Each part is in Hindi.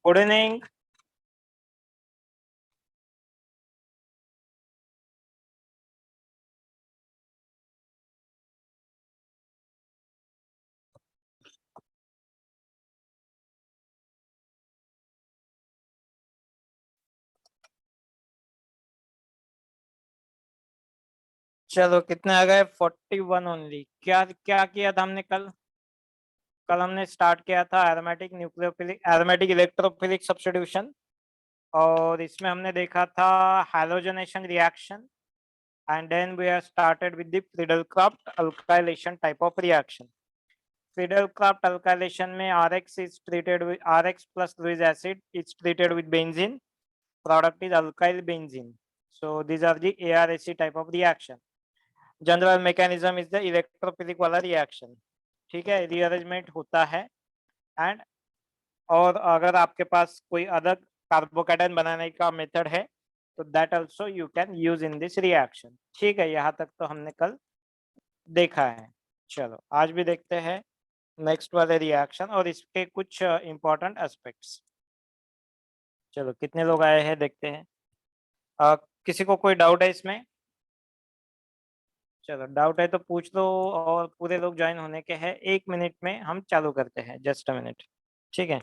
Good evening. चलो कितने आ गए? 41 ओनली। क्या क्या किया था हमने कल? कल हमने स्टार्ट किया था aromatic nucleophilic aromatic electrophilic substitution, और इसमें हमने देखा था halogenation reaction, and then we have started with the Friedel Crafts alkylation type of reaction. Friedel Crafts alkylation में RX is treated with RX plus Lewis acid is treated with benzene. Product is alkyl benzene. So these are the ARAC type of reaction. General mechanism is the electrophilic वाला रिएक्शन। ठीक है, रीअरेंजमेंट होता है। एंड और अगर आपके पास कोई अदर कार्बोकेटाइन बनाने का मेथड है तो that also you can use in this reaction. ठीक है, यहाँ तक तो हमने कल देखा है। चलो आज भी देखते हैं नेक्स्ट वाले रिएक्शन और इसके कुछ इंपॉर्टेंट एस्पेक्ट्स। चलो कितने लोग आए हैं देखते हैं। किसी को कोई डाउट है इसमें? चलो डाउट है तो पूछ लो, और पूरे लोग ज्वाइन होने के हैं। 1 मिनट में हम चालू करते हैं, जस्ट अ मिनट। ठीक है।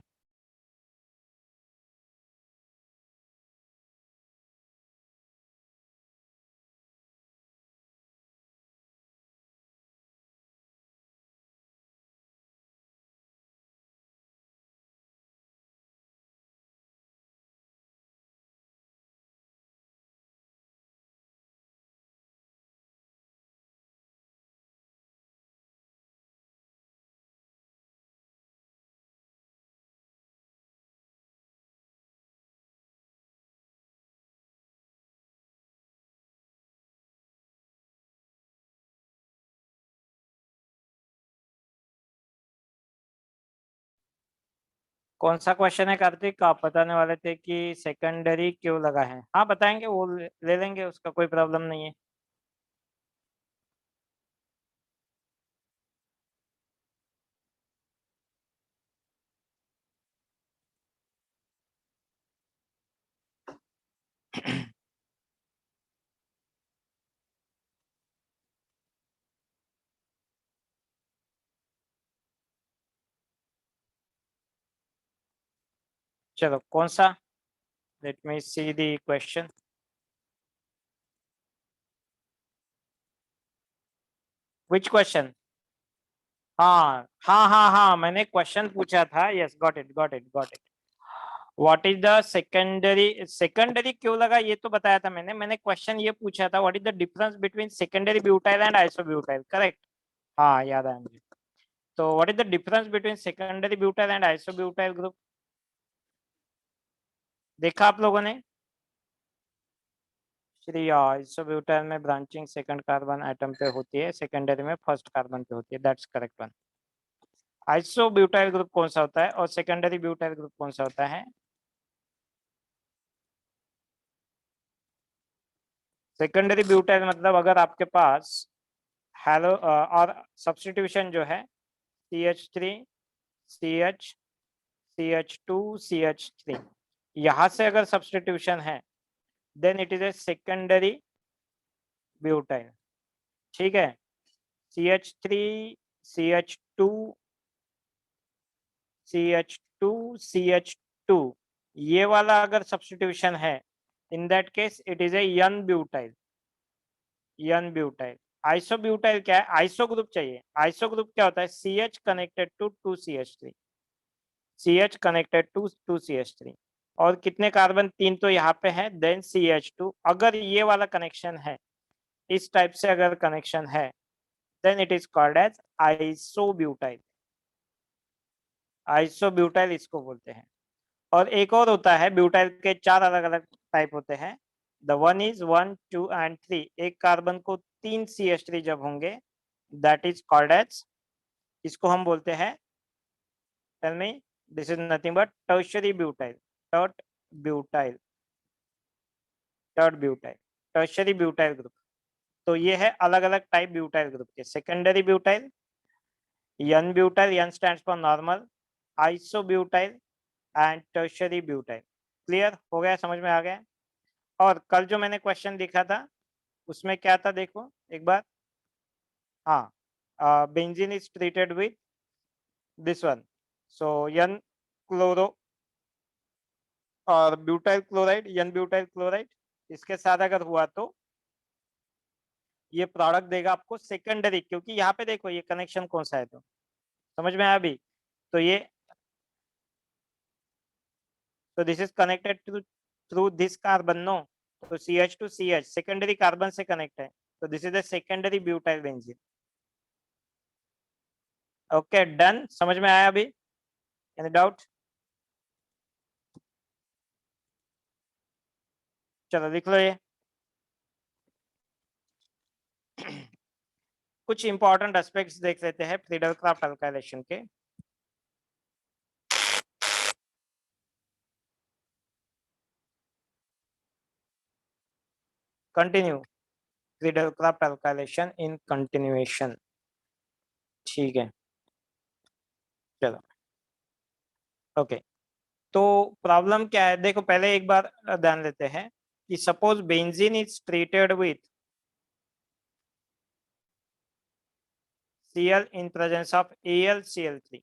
कौन सा क्वेश्चन है कार्तिक? आप बताने वाले थे कि सेकेंडरी क्यों लगा है। हाँ बताएंगे, वो ले लेंगे, उसका कोई प्रॉब्लम नहीं है। चलो कौन सा? Let me see the question. Which question? हाँ हाँ हाँ हाँ, मैंने क्वेश्चन पूछा था। Yes, got it got it got it. What is the secondary? Secondary क्यों लगा ये तो बताया था मैंने क्वेश्चन ये पूछा था, what is the difference between secondary butyl and isobutyl, correct? हाँ याद आया मुझे। तो what is the difference between secondary butyl and isobutyl group? देखा आप लोगों ने? श्री आइसोब्यूटाइल में ब्रांचिंग सेकंड कार्बन एटम पे होती है, सेकेंडरी में फर्स्ट कार्बन पे होती है। That's correct one. Isobutyl group कौन सा होता है और सेकेंडरी ब्यूटाइल ग्रुप कौन सा होता है? सेकेंडरी ब्यूटाइल मतलब अगर आपके पास हेलो और सब्स्टिट्यूशन जो है CH3 CH CH2 CH3, यहाँ से अगर सब्स्टिट्यूशन है then it is a secondary butyl. ठीक है, CH3 CH2 CH2 CH2, ये वाला अगर सब्स्टिट्यूशन है in that case it is a n butyl. N butyl. Iso butyl क्या है? आइसो ग्रुप चाहिए। आइसो ग्रुप क्या होता है? CH connected to 2CH3, CH connected to 2CH3, और कितने कार्बन? 3 तो यहाँ पे है, देन CH2। अगर ये वाला कनेक्शन है, इस टाइप से अगर कनेक्शन है then it is called as isobutyl. Isobutyl इसको बोलते हैं। और एक और होता है, ब्यूटाइल के 4 अलग अलग टाइप होते हैं। The one is 1 2 and 3। एक कार्बन को 3 CH3 जब होंगे दैट इज कॉल्ड एज, इसको हम बोलते हैं, tell me, this is nothing but tertiary butyl. Tert butyl, tert butyl, tertiary butyl group. तो ये है अलग अलग टाइप ब्यूटाइल ग्रुप के। Secondary butyl, n butyl, n stands for normal, isobutyl, and tertiary butyl. Clear हो गया, समझ में आ गया। और कल जो मैंने क्वेश्चन लिखा था उसमें क्या था देखो एक बार। हाँ, benzene is treated with this one, so n chloro और butyl chloride, n butyl chloride, इसके साथ अगर हुआ तो ये प्रोडक्ट देगा आपको सेकेंडरी, क्योंकि यहाँ पे देखो ये कनेक्शन कौन सा है, तो समझ में आया अभी। तो ये, तो this is connected to through this carbon no, तो CH to CH secondary carbon से कनेक्ट है, तो this is the secondary butyl benzene. Okay done, समझ में आया अभी, एनी डाउट? चलो लिख लो ये। कुछ इंपॉर्टेंट एस्पेक्ट्स देख लेते हैं फ्रीडल क्राफ्ट अल्काइलेशन के। Continue Friedel Crafts alkylation in continuation. ठीक है, चलो ओके। तो प्रॉब्लम क्या है देखो, पहले एक बार ध्यान लेते हैं कि suppose benzene is treated with Cl in presence of AlCl3.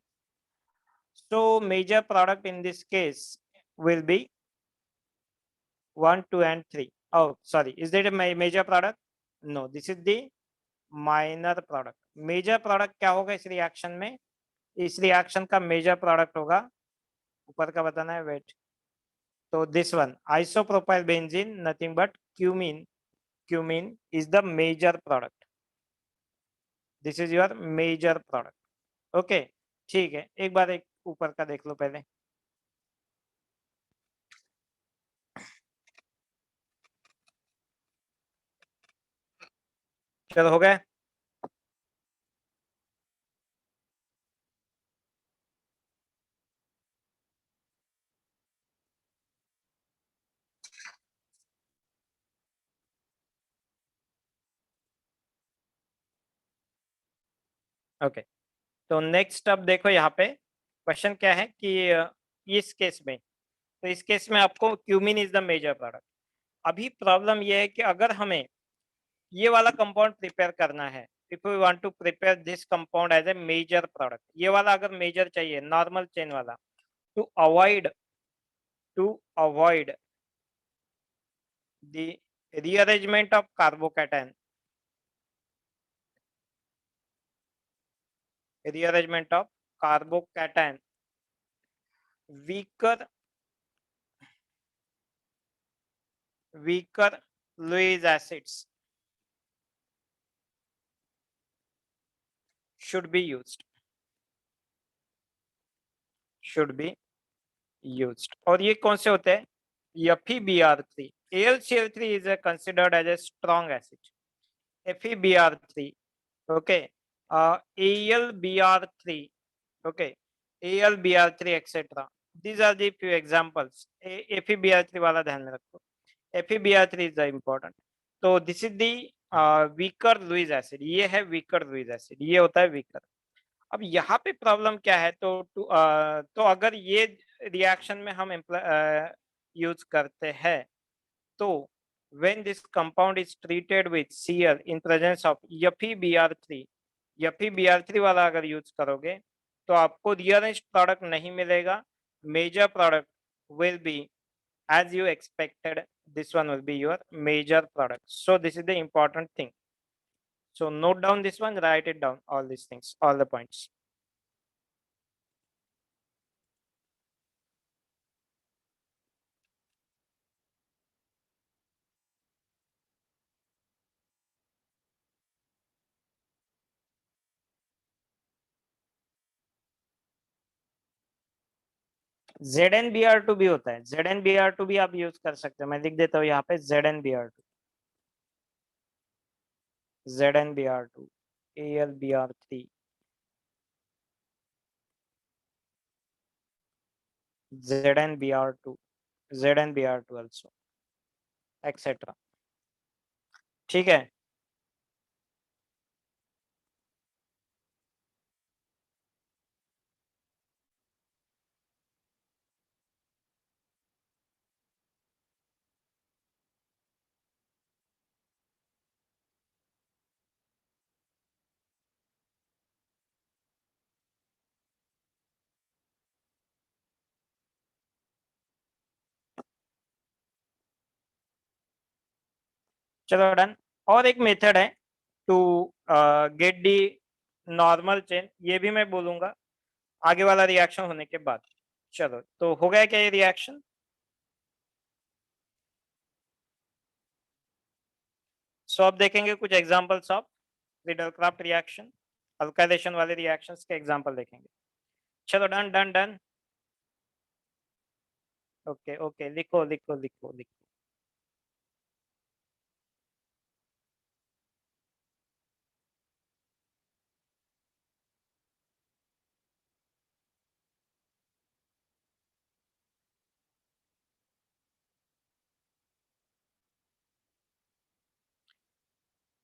So major product in this case will be 1, 2 and 3. Oh, sorry, is that a major product? No, this is the minor product. Major product क्या होगा इस रिएक्शन में? इस रिएक्शन का मेजर प्रोडक्ट होगा, ऊपर का बताना है, वेट। तो this one isopropyl benzene nothing but cumene, cumene is the major product, this is your major product. Okay ठीक है, एक बार एक ऊपर का देख लो पहले। चलो हो गया। ओके तो नेक्स्ट अब देखो यहाँ पे क्वेश्चन क्या है कि इस केस में, तो इस केस में आपको cumene is the major product. अभी प्रॉब्लम ये है कि अगर हमें ये वाला कंपाउंड प्रिपेयर करना है, if we want to prepare this compound as a major product, ये वाला अगर मेजर चाहिए नॉर्मल चेन वाला, to avoid the rearrangement of carbocation, rearrangement of carbocation, weaker Lewis acids should be used, और ये कौन से होते हैं? FeBr3, AlCl3 is considered as a strong acid, FeBr3, okay, AlBr3, okay, AlBr3 etc. These are the few examples. FeBr3 वाला ध्यान में रखो, FeBr3 is the important. तो this is the weaker Lewis acid, ये है वीकर लुईस एसिड, ये होता है वीकर। अब यहाँ पे प्रॉब्लम क्या है, तो अगर ये रिएक्शन में हम यूज करते हैं, तो when this compound is treated with Cl in presence of FeBr3, FeBr3 वाला अगर यूज करोगे तो आपको रिअरेंज्ड प्रोडक्ट नहीं मिलेगा, major product will be as you expected, this one will be your major product. So this is the important thing, so note down this one, write it down, all these things, all the points. ZnBr2 भी होता है, ZnBr2 भी आप यूज कर सकते हो, मैं लिख देता हूँ यहाँ पे ZnBr2, ZnBr2, AlBr3, ZnBr2, ZnBr2 also, etc. ठीक है, चलो डन। और एक मेथड है to get the normal chain, ये भी मैं बोलूंगा आगे वाला रिएक्शन होने के बाद। चलो तो हो गया क्या ये रिएक्शन? सो अब देखेंगे कुछ एग्जांपल्स ऑफ रिडलक्राफ्ट रिएक्शन, अल्काइलेशन वाले रिएक्शंस के एग्जांपल देखेंगे। चलो done done done. Okay okay, लिखो लिखो लिखो लिखो।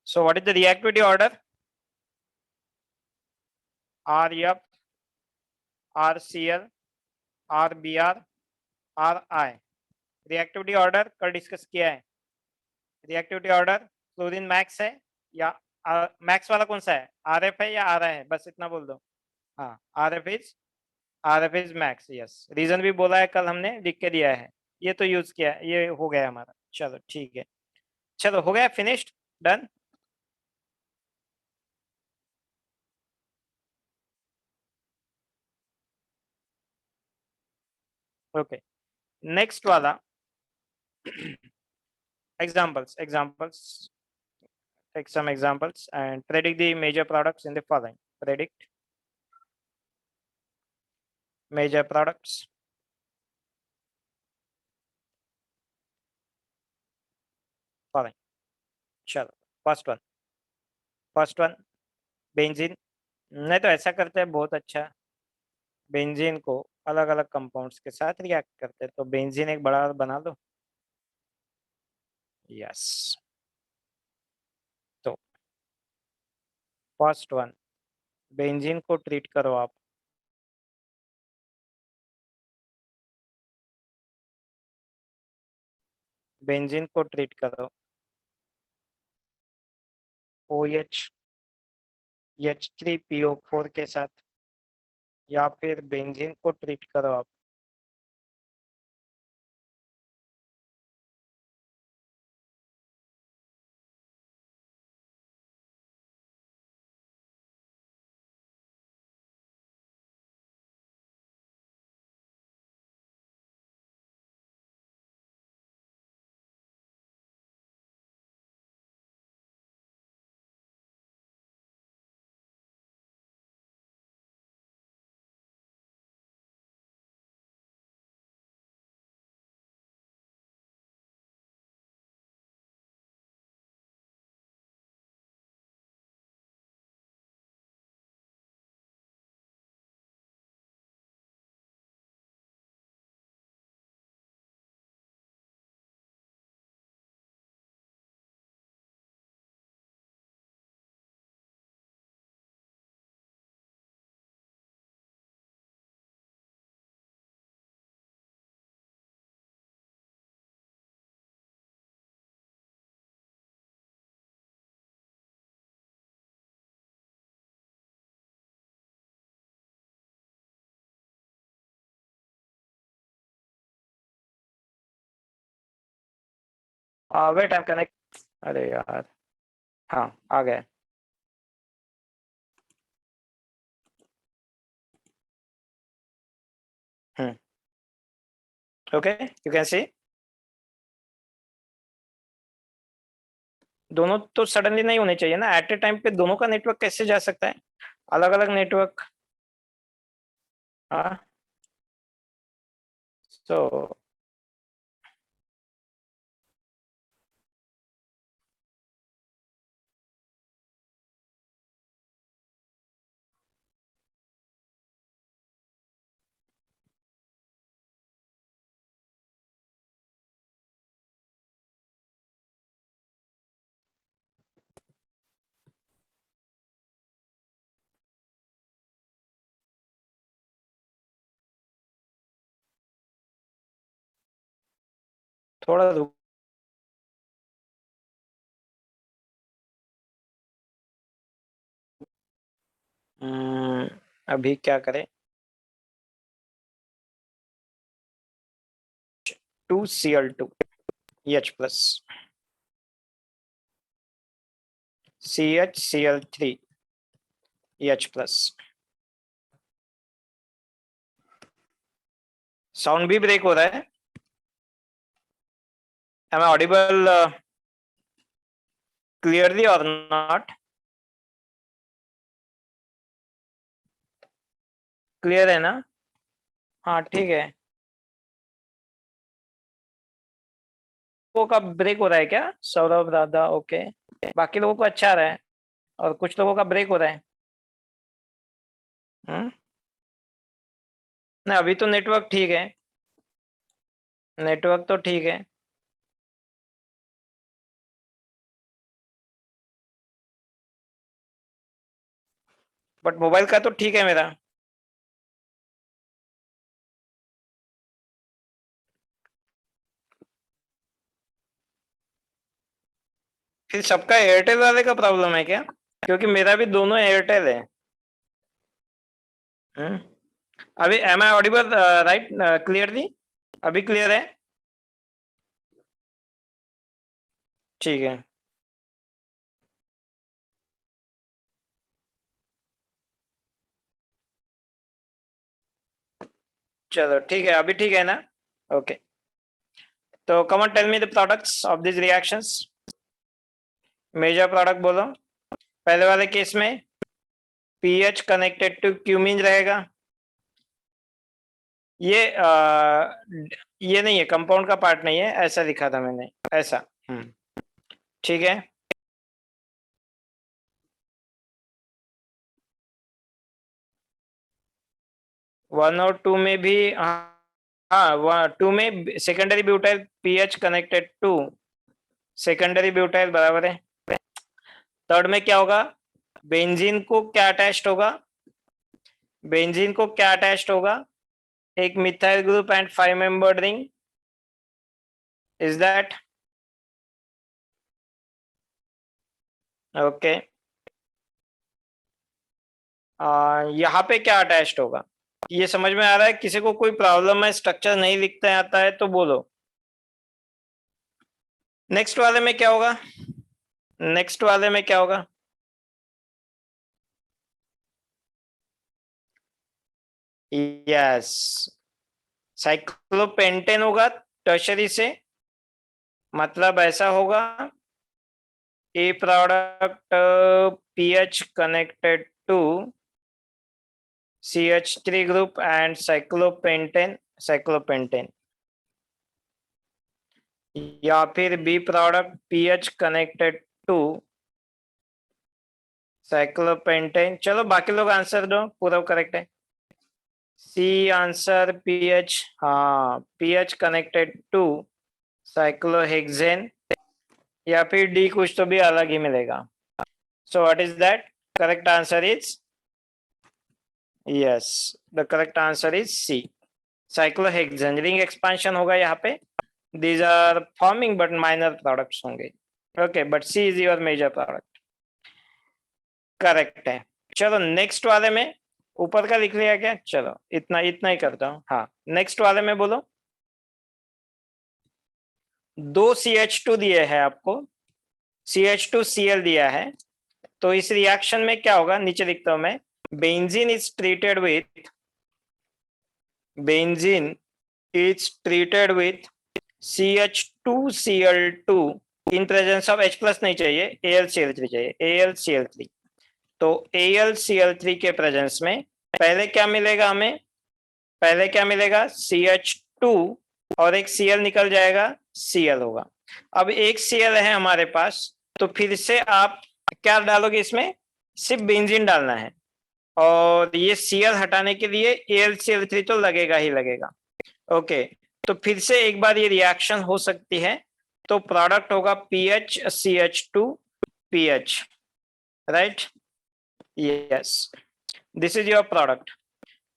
So what is the reactivity order? RF, RCl, RBr, RI। Reactivity order कल डिस्कस किया है। रिएक्टिविटी ऑर्डर क्लोरीन मैक्स है या मैक्स वाला कौन सा है? आरएफ है या आर आई है? बस इतना बोल दो। हाँ, RF is max. Yes, reason भी बोला है कल, हमने लिख के दिया है। ये तो यूज किया है, ये हो गया हमारा। चलो ठीक है, चलो हो गया, फिनिश्ड, डन। ओके, नेक्स्ट वाला examples. Take some examples and predict the major products in the following. Predict major products. Following. चलो, फर्स्ट वन बेंजीन। नहीं तो ऐसा करते हैं, बहुत अच्छा। बेंजीन को अलग अलग कंपाउंड्स के साथ रिएक्ट करते हैं, तो बेंजीन एक बड़ा बना दो। यस, तो फर्स्ट वन, बेंजीन को ट्रीट करो आप। बेंजीन को ट्रीट करो OH H3PO4 के साथ, या फिर बेंजीन को ट्रीट करो आप वेट, आई एम कनेक्ट। अरे यार, हाँ आ गए। Okay, you can see. दोनों तो सडनली नहीं होने चाहिए ना, एट ए टाइम पे दोनों का नेटवर्क कैसे जा सकता है? अलग अलग नेटवर्क। हाँ, तो थोड़ा रुक। अभी क्या करें? 2Cl2 H plus. CHCl3 H+। Sound भी ब्रेक हो रहा है। Am I audible clearly or not? Clear है ना? हाँ ठीक है। लोगों का ब्रेक हो रहा है क्या? सौरभ, दादा, ओके। बाकी लोगों को अच्छा आ रहा है और कुछ लोगों का ब्रेक हो रहा है। नहीं, अभी तो नेटवर्क ठीक है। नेटवर्क तो ठीक है। बट मोबाइल का तो ठीक है मेरा। फिर सबका एयरटेल वाले का प्रॉब्लम है क्या? क्योंकि मेरा भी दोनों एयरटेल है। हम्म। अभी am I audible right clearly? अभी क्लियर है? ठीक है। चलो ठीक है, अभी ठीक है ना? ओके। तो come on tell me the products of this reactions. Major product बोलो। पहले वाले केस में पीएच कनेक्टेड टू क्यूमीन रहेगा। ये ये नहीं है, कंपाउंड का पार्ट नहीं है, ऐसा लिखा था मैंने, ऐसा। ठीक है। 1 और 2 में भी हाँ 2 में secondary butyl PH connected to secondary butyl बराबर है। थर्ड में क्या होगा? बेंजीन को क्या अटैच्ड होगा? बेंजीन को क्या अटैच्ड होगा? एक methyl group and 5 membered ring. Is that okay? यहाँ पे क्या अटैच्ड होगा? ये समझ में आ रहा है? किसी को कोई प्रॉब्लम है, स्ट्रक्चर नहीं लिखते आता है तो बोलो। नेक्स्ट वाले में क्या होगा? नेक्स्ट वाले में क्या होगा? यस, साइक्लोपेंटेन होगा टर्शरी से। मतलब ऐसा होगा, A product Ph connected to CH3 group and cyclopentan या फिर B product Ph connected to cyclopentane. चलो बाकी लोग आंसर दो, पूरा करेक्ट है। सी आंसर पीएच, हाँ पीएच कनेक्टेड टू साइक्लोहेक्सेन, या फिर डी कुछ तो भी अलग ही मिलेगा। So what is that? Correct answer is yes, the correct answer is C, cyclohexane. Ring expansion होगा यहाँ पे। These are forming but minor products होंगे। Okay, but C is your major product। Correct है। चलो नेक्स्ट वाले में, ऊपर का लिख लिया क्या? चलो इतना इतना ही करता हूँ। हाँ, नेक्स्ट वाले में बोलो। 2 CH2 दिए है आपको, CH2Cl दिया है। तो इस रिएक्शन में क्या होगा, नीचे लिखता हूं मैं। Benzene is treated with CH2Cl2 in presence of H+ नहीं चाहिए, AlCl3 चाहिए, AlCl3। तो AlCl3 के प्रेजेंस में पहले क्या मिलेगा हमें? पहले क्या मिलेगा? CH2 और एक Cl निकल जाएगा, Cl होगा। अब एक Cl है हमारे पास, तो फिर से आप क्या डालोगे इसमें? सिर्फ बेंजीन डालना है, और ये Cl हटाने के लिए AlCl3 तो लगेगा ही लगेगा। ओके, तो फिर से एक बार ये रिएक्शन हो सकती है। तो प्रोडक्ट होगा PHCH2PH, right? Yes, this is your product.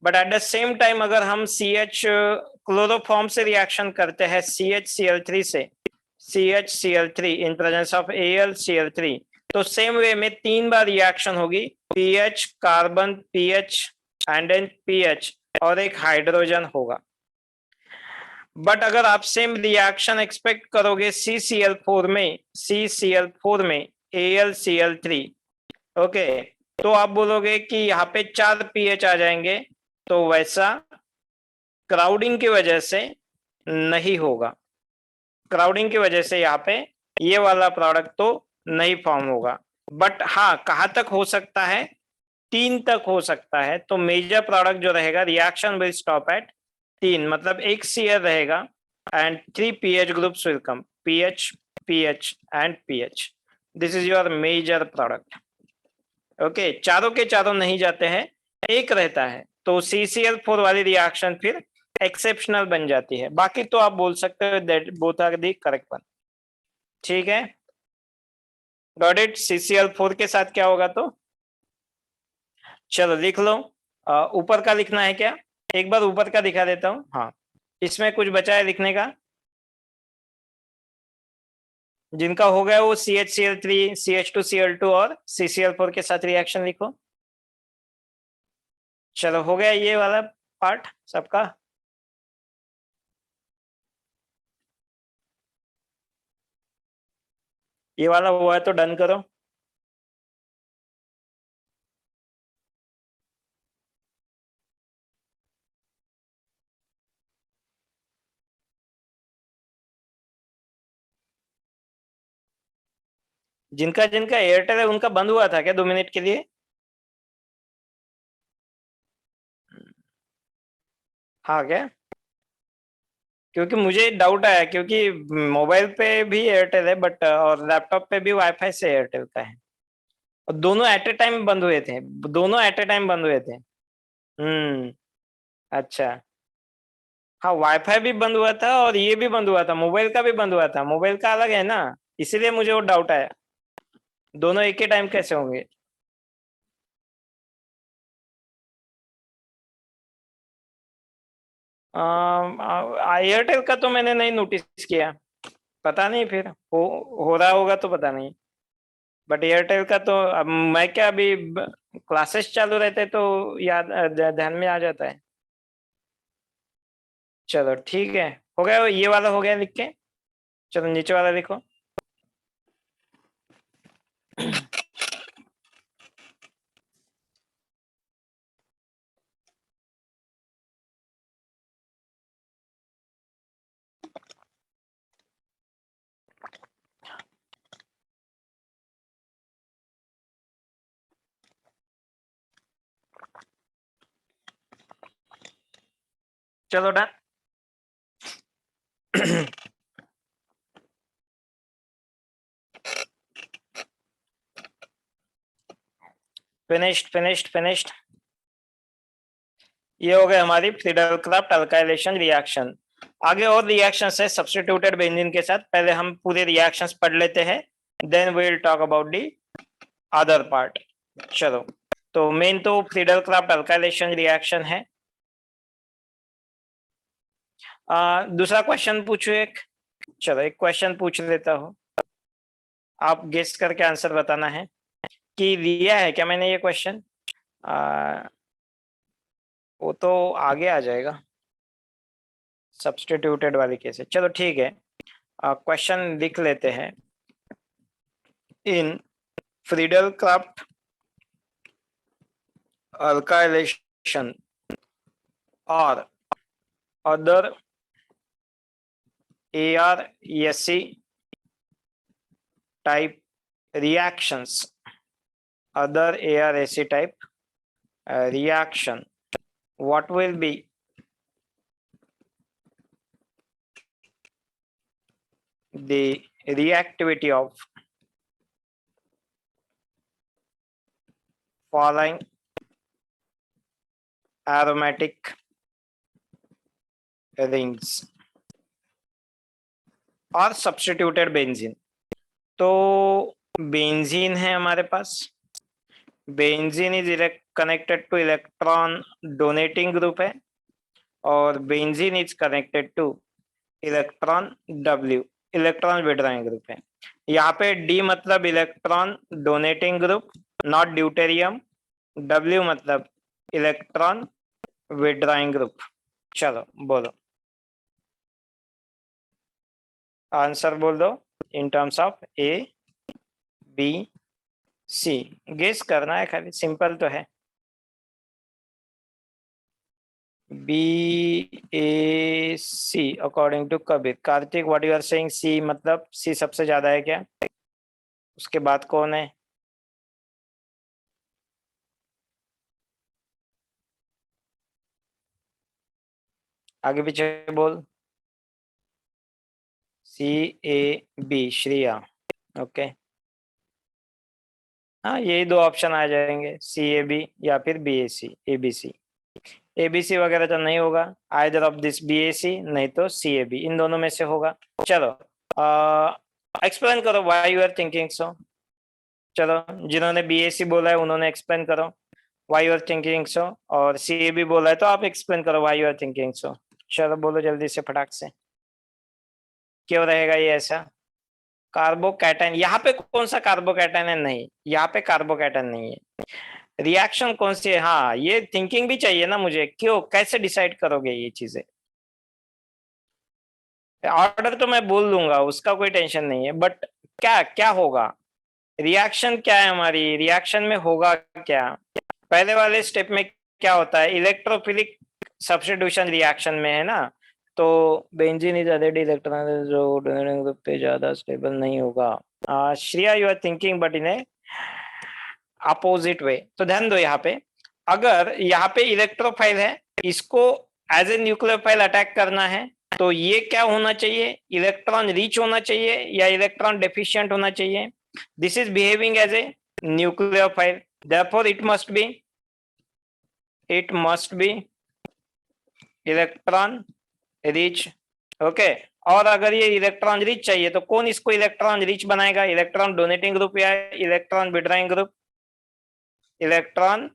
But at the same time अगर हम CH क्लोरोफॉर्म से रिएक्शन करते हैं CHCl3 से, CHCl3 in presence of AlCl3, तो सेम वे में 3 बार रिएक्शन होगी, PH कार्बन, PH एंड देन PH, और एक हाइड्रोजन होगा। बट अगर आप सेम रिएक्शन एक्सपेक्ट करोगे CCl4 में, CCl4 में AlCl3। ओके, तो आप बोलोगे कि यहाँ पे 4 pH आ जाएंगे, तो वैसा क्राउडिंग की वजह से नहीं होगा। क्राउडिंग की वजह से यहाँ पे ये वाला प्रोडक्ट तो नहीं फॉर्म होगा। बट हाँ, कहाँ तक हो सकता है? 3 तक हो सकता है। तो मेजर प्रोडक्ट जो रहेगा, रिएक्शन विल स्टॉप एट 3, मतलब एक Cl रहेगा and 3 pH groups will come, pH, pH and pH। This is your major product. Okay, चारों के चारों नहीं जाते हैं, एक रहता है, तो CCl4 वाली रिएक्शन फिर एक्सेप्शनल बन जाती है। बाकी तो आप बोल सकते हो that both are the correct one. ठीक है, गॉट इट। CCl4 के साथ क्या होगा? तो चलो लिख लो। ऊपर का लिखना है क्या? एक बार ऊपर का दिखा देता हूँ। हाँ, इसमें कुछ बचा है लिखने का? जिनका हो गया वो CHCl3, CH2Cl2 और CCl4 के साथ रिएक्शन लिखो। चलो, हो गया ये वाला पार्ट सबका। ये वाला हुआ है तो डन करो। जिनका जिनका एयरटेल है उनका बंद हुआ था क्या 2 मिनट के लिए? हाँ क्या? क्योंकि मुझे डाउट आया, क्योंकि मोबाइल पे भी एयरटेल है बट और लैपटॉप पे भी वाईफाई से एयरटेल का है, और दोनों एट ए टाइम बंद हुए थे। दोनों एट ए टाइम बंद हुए थे। अच्छा। हाँ, वाईफाई भी बंद हुआ था और ये भी बंद हुआ था, मोबाइल का भी बंद हुआ था। मोबाइल का अलग है ना, इसीलिए मुझे वो डाउट आया, दोनों एक ही टाइम कैसे होंगे। एयरटेल का तो मैंने नहीं नोटिस किया, पता नहीं, फिर हो रहा होगा तो पता नहीं। बट एयरटेल का तो अब मैं क्या, अभी क्लासेस चालू रहते तो याद ध्यान में आ जाता है। चलो ठीक है, हो गया ये वाला, हो गया लिख के। चलो नीचे वाला लिखो। चलो डन। Finished finished finished. ये हो गए हमारी फ्रीडल-क्राफ्ट अल्काइलेशन रिएक्शन। आगे और रिएक्शन है सब्स्टिट्यूटेड बेंजीन के साथ। पहले हम पूरे रिएक्शंस पढ़ लेते हैं, then we will talk about the other part. चलो, तो मेन तो फ्रीडल-क्राफ्ट अल्काइलेशन रिएक्शन है। दूसरा क्वेश्चन पूछो एक। चलो एक क्वेश्चन पूछ लेता हूँ, आप गेस करके आंसर बताना है। कि दिया है क्या मैंने ये क्वेश्चन? वो तो आगे आ जाएगा सब्स्टिट्यूटेड वाली केस है। चलो ठीक है, क्वेश्चन लिख लेते हैं। इन Friedel-Crafts alkylation or other ARSE type reactions, other ARSE type reaction, what will be the reactivity of following aromatic rings और सब्स्टिट्यूटेड बेंजीन? तो बेंजीन है हमारे पास, benzene is connected to electron donating group है, और benzene is connected to electron W, electron withdrawing group है। यहाँ पे डी मतलब electron donating group, not deuterium. W मतलब इलेक्ट्रॉन विड्रॉइंग ग्रुप। चलो बोलो, आंसर बोल दो in terms of A, B C, guess करना है खाली, सिंपल तो है। B A C according to Kabir. Kartik, what you are saying, सी मतलब सी सबसे ज्यादा है क्या? उसके बाद कौन है? आगे पीछे बोल। सी ए बी, श्रेया। ओके, हाँ यही दो ऑप्शन आ जाएंगे, सी ए बी या फिर B A C, A B C. A B C वगैरह तो नहीं होगा, either of this, B A C नहीं तो सी ए बी, इन दोनों में से होगा। चलो एक्सप्लेन करो why you are thinking so. चलो, जिन्होंने बी ए सी बोला है उन्होंने एक्सप्लेन करो why you are thinking so, और सी ए बी बोला है तो आप एक्सप्लेन करो why you are thinking so. चलो बोलो जल्दी से, फटाक से, क्यों रहेगा ये ऐसा? कार्बोकैटायन, यहाँ पे कौन सा कार्बोकैटायन है? नहीं, यहाँ पे कार्बोकैटायन नहीं है। रिएक्शन कौन सी है? हाँ, ये थिंकिंग भी चाहिए ना मुझे, क्यों, कैसे डिसाइड करोगे ये चीजें? ऑर्डर तो मैं बोल दूंगा, उसका कोई टेंशन नहीं है, बट क्या क्या होगा? रिएक्शन क्या है हमारी, रिएक्शन में होगा क्या? पहले वाले स्टेप में क्या होता है, इलेक्ट्रोफिलिक सब्स्टिट्यूशन रिएक्शन में है ना, तो बेंजीन इज ऑलरेडी इलेक्ट्रॉन जो डोनेटिंग ग्रुप पे ज्यादा स्टेबल नहीं होगा। Shreya, you are thinking but in a opposite way. तो ध्यान दो, यहाँ पे अगर यहाँ पे इलेक्ट्रोफाइल है, इसको एज ए न्यूक्लियोफाइल अटैक करना है, तो ये क्या होना चाहिए, इलेक्ट्रॉन रिच होना चाहिए या इलेक्ट्रॉन डेफिशिएंट होना चाहिए? This is behaving as a nucleophile, therefore it must be electron rich. Okay, और अगर ये इलेक्ट्रॉन रिच चाहिए तो कौन इसको इलेक्ट्रॉन रिच बनाएगा, इलेक्ट्रॉन डोनेटिंग ग्रुप या electron withdrawing group? Electron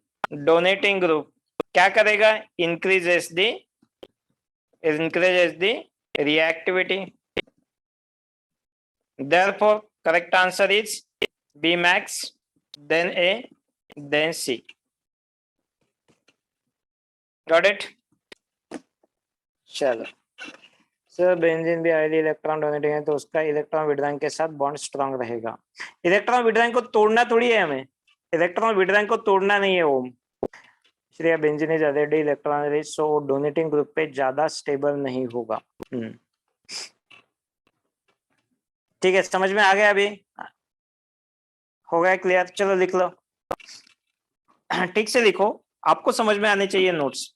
donating group क्या करेगा, increases the reactivity, therefore correct answer is B max, then A, then C. Got it? चलो, सर बेंजीन भी हाईली इलेक्ट्रॉन डोनेटिंग है तो उसका इलेक्ट्रॉन विड्रॉइंग के साथ बॉन्ड स्ट्रांग रहेगा। इलेक्ट्रॉन विड्रॉइंग को तोड़ना थोड़ी है हमें, इलेक्ट्रॉन विड्रॉइंग को तोड़ना नहीं है ओम। इसलिए benzene is already electron rich, so donating group पे ज्यादा स्टेबल नहीं होगा। ठीक है, समझ में आ गया अभी? हो गया क्लियर? चलो लिख लो, ठीक से लिखो, आपको समझ में आने चाहिए नोट्स,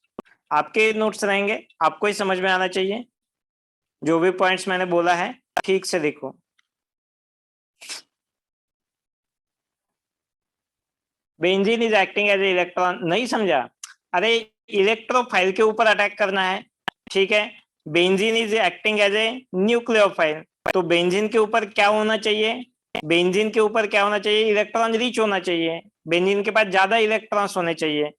आपके नोट्स रहेंगे, आपको ही समझ में आना चाहिए। जो भी पॉइंट्स मैंने बोला है ठीक से लिखो। Benzene is acting as a electron, नहीं समझा? अरे इलेक्ट्रोफाइल के ऊपर अटैक करना है, ठीक है। Benzene is acting as a nucleophile, तो बेंजीन के ऊपर क्या होना चाहिए, बेंजीन के ऊपर क्या होना चाहिए, इलेक्ट्रॉन रिच होना चाहिए, बेंजीन के पास ज्यादा इलेक्ट्रॉन्स होने चाहिए,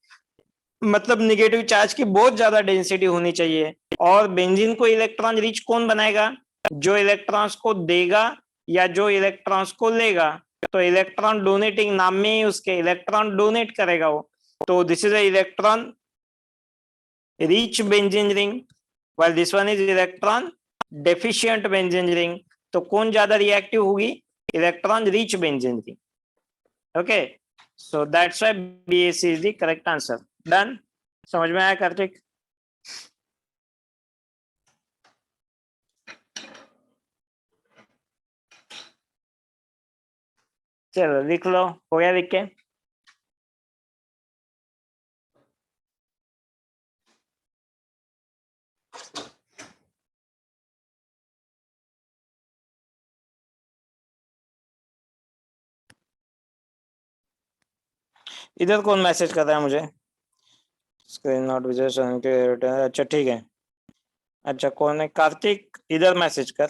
मतलब निगेटिव चार्ज की बहुत ज्यादा डेंसिटी होनी चाहिए। और बेंजीन को इलेक्ट्रॉन रिच कौन बनाएगा, जो इलेक्ट्रॉन्स को देगा या जो इलेक्ट्रॉन्स को लेगा। तो इलेक्ट्रॉन डोनेटिंग, नाम में ही उसके इलेक्ट्रॉन डोनेट करेगा वो, तो this is a electron rich benzene ring, while this one is electron deficient benzene ring. तो कौन ज्यादा रिएक्टिव होगी, electron rich benzene ring. Okay, so that's why BAC is the correct answer. Done? समझ में आया कार्तिक? चलो लिख लो, हो गया लिख के? इधर कौन मैसेज कर रहा है मुझे, स्क्रीन नॉट विजिबल, अच्छा ठीक है। अच्छा कौन है, कार्तिक इधर मैसेज कर,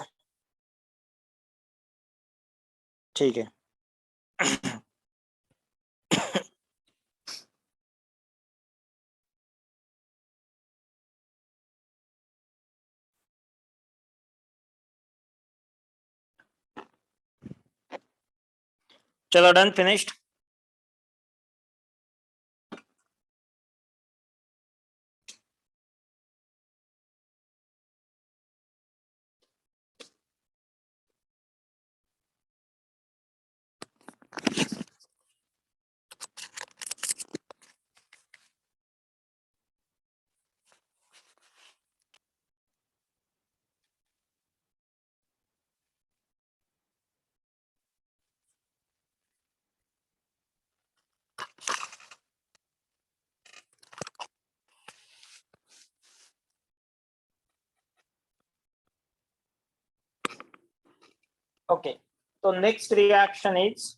ठीक है। चलो done, finished. Okay, so next reaction is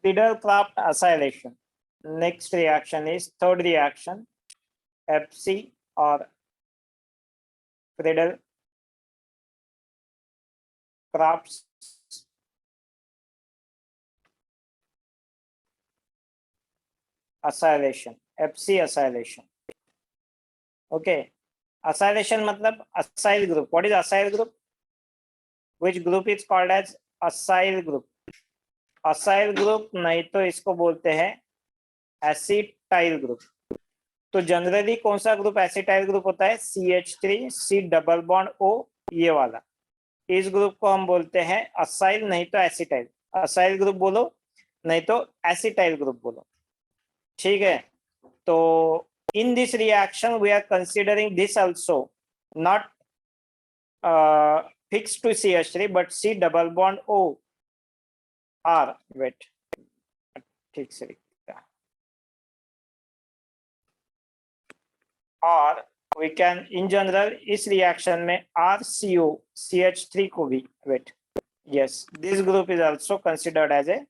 Friedel-Crafts acylation. Next reaction is third reaction, FC or Friedel-Crafts acylation, FC acylation. Okay, acylation मतलब acyl group. What is acyl group? Which group is called as acyl group? acyl group नहीं तो इसको बोलते हैं एसिटाइल ग्रुप. तो जनरली कौन सा ग्रुप एसिटाइल ग्रुप होता है? CH3 C double bond O, ये वाला. इस ग्रुप को हम बोलते हैं असाइल नहीं तो एसिटाइल. असाइल ग्रुप बोलो नहीं तो एसिटाइल ग्रुप बोलो. ठीक है, तो in this reaction we are considering this also not fixed to CH3 but C double bond O R. wait, ठीक से लिखा. और we can in general इस रिएक्शन में RCO CH3 को भी wait, yes, this group is also considered as a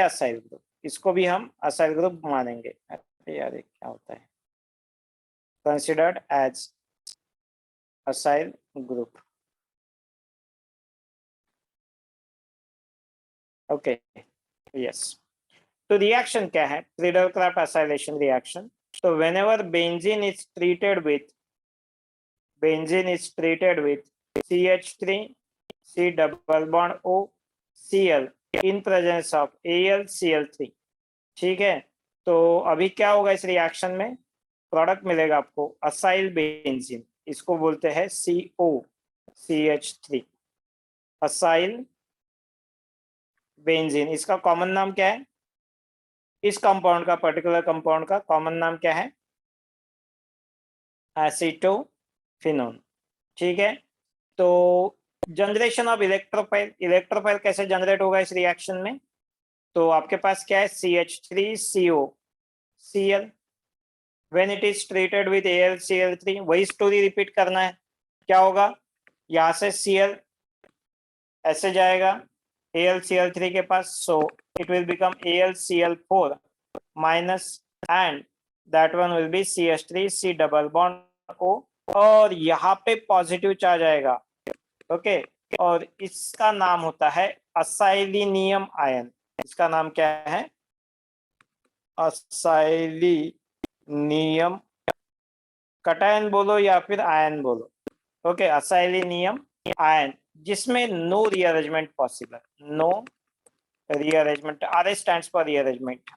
acyl group. इसको भी हम acyl group मानेंगे. अरे यार क्या होता है, considered as acyl group. Okay, yes. तो रिएक्शन क्या है? Friedel-Crafts acylation reaction. So whenever benzene is treated with CH3 C double bond O Cl in presence of AlCl3. ठीक है, तो अभी क्या होगा इस रिएक्शन में? प्रोडक्ट मिलेगा आपको असाइल बेंजीन. इसको बोलते हैं COCH3 असाइल बेंजीन. इसका कॉमन नाम क्या है? इस कंपाउंड का, पर्टिकुलर कंपाउंड का कॉमन नाम क्या है? एसीटोफिनोन. ठीक है, तो जनरेशन ऑफ इलेक्ट्रोफाइल कैसे जनरेट होगा इस रिएक्शन में? तो आपके पास क्या है? CH3COCl. When it is treated with AlCl3, वही स्टोरी रिपीट करना है. क्या होगा? यहां से Cl ऐसे जाएगा AlCl3 के पास, so it will become AlCl4 minus and that one will be CH3 C double bond O, और यहाँ पे पॉजिटिव चार्ज आएगा. ओके, और इसका नाम होता है असाइलिनियम आयन. इसका नाम क्या है? असाइलिनियम. कटायन बोलो या फिर आयन बोलो. ओके, असाइलिनियम आयन, जिसमें no rearrangement possible. No rearrangement, RA stands for rearrangement.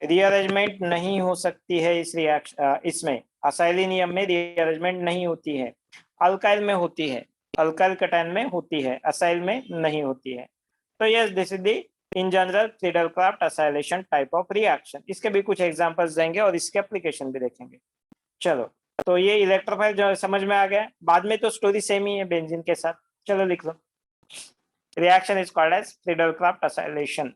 Rearrangement नहीं हो सकती है इस रिएक्शन. इसमें असाइलिनियम में रीअरेंजमेंट नहीं होती है. अल्काइल में होती है, अल्काइल कटायन में होती है, असाइल में नहीं होती है. तो yes, this is the in general Friedel-Crafts acylation type of reaction. इसके भी कुछ एग्जांपल्स देंगे और इसके एप्लीकेशन भी देखेंगे. चलो, तो ये इलेक्ट्रोफाइल जो समझ में आ गया. बाद में तो स्टोरी सेम ही है बेंजीन के साथ. चलो लिख लो. Reaction is called as Friedel-Crafts acylation.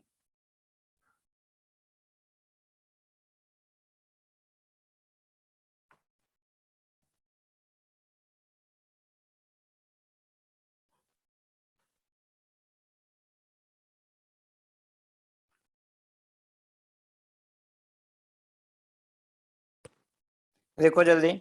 देखो जल्दी.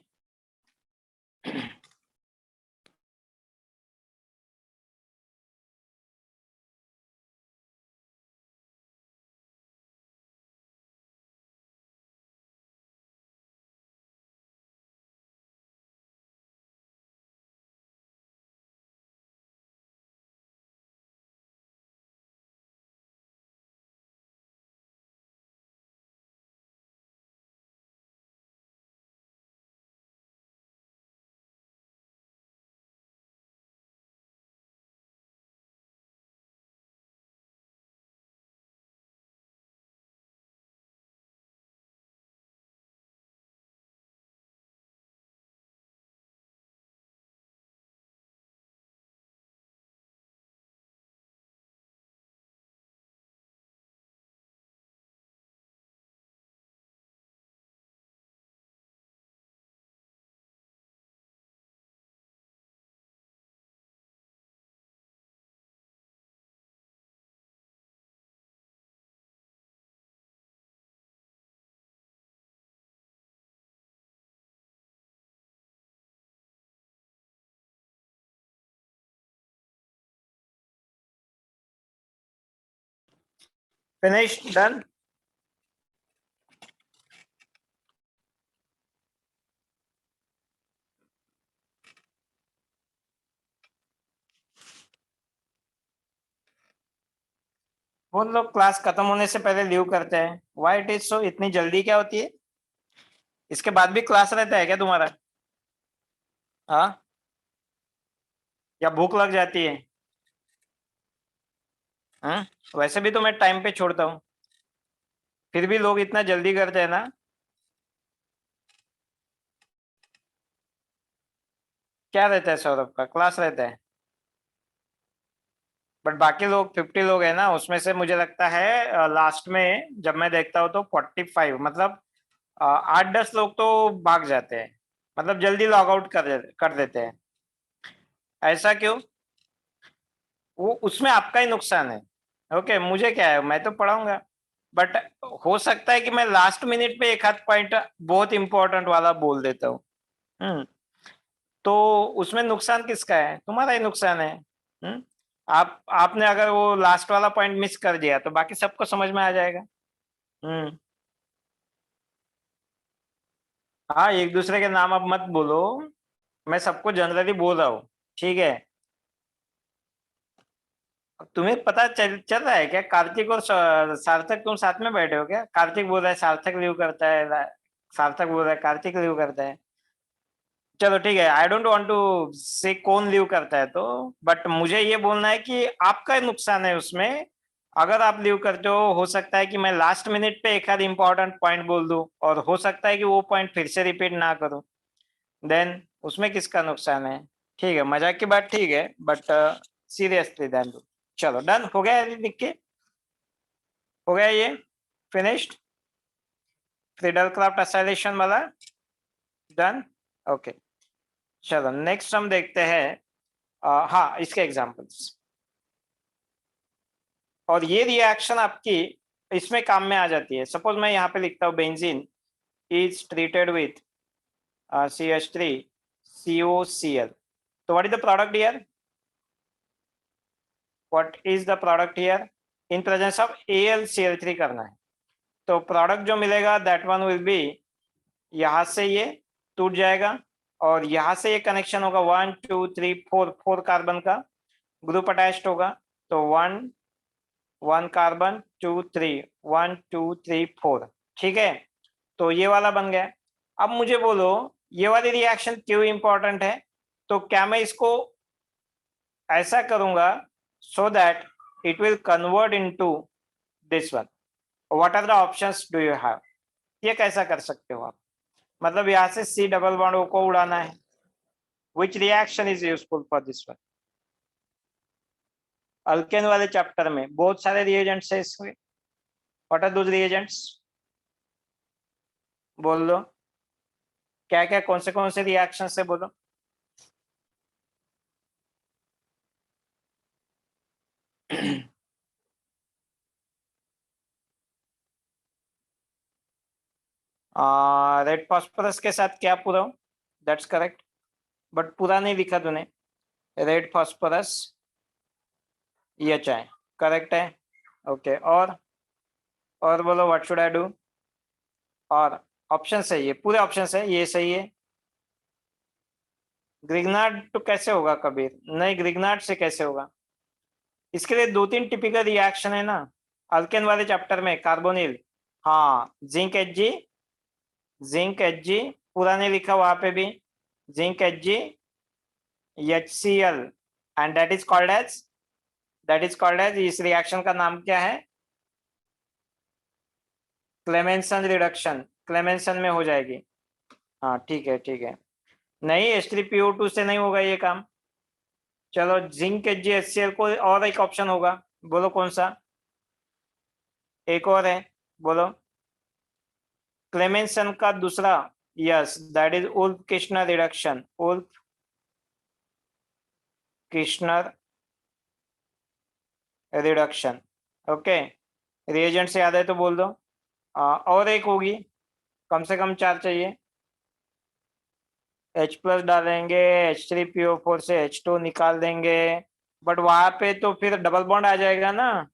Finish, done. वो लोग क्लास खत्म होने से पहले लीव करते हैं, व्हाई इट इज सो? इतनी जल्दी क्या होती है? इसके बाद भी क्लास रहता है क्या तुम्हारा? हाँ, या भूख लग जाती है? हाँ, वैसे भी तो मैं टाइम पे छोड़ता हूँ, फिर भी लोग इतना जल्दी करते हैं ना। क्या रहता है सौरभ का? क्लास रहता है, बट बाकी लोग 50 लोग हैं ना, उसमें से मुझे लगता है लास्ट में जब मैं देखता हूँ तो 45, मतलब 8-10 लोग तो भाग जाते हैं, मतलब जल्दी लॉग आउट कर देते हैं। ऐसा क्यों? वो उसमें आपका ही नुकसान है। ओके, मुझे क्या है, मैं तो पढ़ाऊंगा, बट हो सकता है कि मैं लास्ट मिनट पे एक आध पॉइंट बहुत इंपॉर्टेंट वाला बोल देता हूँ। हम्म। तो उसमें नुकसान किसका है? तुम्हारा ही नुकसान है। आपने अगर वो लास्ट वाला पॉइंट मिस कर दिया तो बाकी सबको समझ में आ जाएगा। हम्म। हाँ, एक दूसरे के नाम अब मत बोलो, मैं सबको जनरली बोल रहा हूँ, ठीक है? तुम्हें पता चल रहा है क्या, कार्तिक और सार्थक तुम साथ में बैठे हो क्या? कार्तिक बोल रहा है सार्थक लीव करता है, सार्थक बोल रहा है कार्तिक लीव करता है। चलो ठीक है, आई डोंट वांट टू से कौन लीव करता है, तो बट मुझे ये बोलना है कि आपका नुकसान है उसमें। अगर आप लीव करते हो सकता है कि मैं लास्ट मिनट पे एक आध इंपॉर्टेंट पॉइंट बोल दूं, और हो सकता है कि वो पॉइंट फिर से रिपीट ना करूं, देन उसमें किसका नुकसान है? ठीक है, मजाक की बात ठीक है, बट सीरियसली ध्यान दो। चलो डन हो गया, ये लिख के हो गया ये, फिनिश्ड। फ्रीडल क्राफ्ट असाइलेशन वाला डन। ओके, चलो नेक्स्ट हम देखते हैं हाँ इसके एग्जांपल्स। और ये रिएक्शन आपकी इसमें काम में आ जाती है। सपोज मैं यहाँ पे लिखता हूँ benzene is treated with CH3COCl, तो what is the product here? What is the product here? In presence of AlCl3 करना है, तो प्रोडक्ट जो मिलेगा दैट वन विल बी, यहाँ से ये टूट जाएगा और यहाँ से ये कनेक्शन होगा 1 2 3 4 कार्बन का ग्रुप अटैच्ड होगा, तो 1 1 कार्बन 2 3 1 2 3 4, ठीक है? तो ये वाला बन गया। अब मुझे बोलो ये वाली रिएक्शन क्यों इंपॉर्टेंट है? तो क्या मैं इसको ऐसा करूंगा so that it will convert into this one, what are the options do you have? ये कैसा कर सकते हो आप? मतलब यहाँ से C डबल बॉन्ड O को उड़ाना है, which reaction is useful for this one? Alkane वाले चैप्टर में बहुत सारे रिएजेंट्स है इसमें, व्हाट आर दोज रिएजेंट्स? बोल दो, क्या क्या कौन से रिएक्शन है बोलो। रेड फॉस्फोरस के साथ क्या पूरा? दैट्स करेक्ट, बट पूरा नहीं लिखा तूने। रेड फॉस्फोरस EHI करेक्ट है। ओके, और बोलो व्हाट शुड आई डू? और ऑप्शन सही है, पूरे ऑप्शन है, ये सही है। ग्रिग्नार्ड तो कैसे होगा कबीर? नहीं, ग्रिग्नार्ड से कैसे होगा? इसके लिए 2-3 टिपिकल रिएक्शन है ना अल्केन वाले चैप्टर में, कार्बोनिल, हाँ जिंक Hg पूरा नहीं लिखा वहां पे भी, zinc Hg HCl, and that is called as इस रिएक्शन का नाम क्या है? क्लेमेंसन रिडक्शन, क्लेमेंसन में हो जाएगी। हाँ ठीक है ठीक है, नहीं H3PO2 से नहीं होगा ये काम। चलो जिंक HgHCl को और एक ऑप्शन होगा, बोलो कौन सा? एक और है, बोलो। क्लेमेंसन का दूसरा, yes that is Wolff Kishner reduction, Wolff Kishner reduction. Okay, reagent से याद है तो बोल दो। और एक होगी, कम से कम 4 चाहिए। H+ डालेंगे, H3PO4 से H2 निकाल देंगे, बट वहां पे तो फिर डबल बॉन्ड आ जाएगा ना।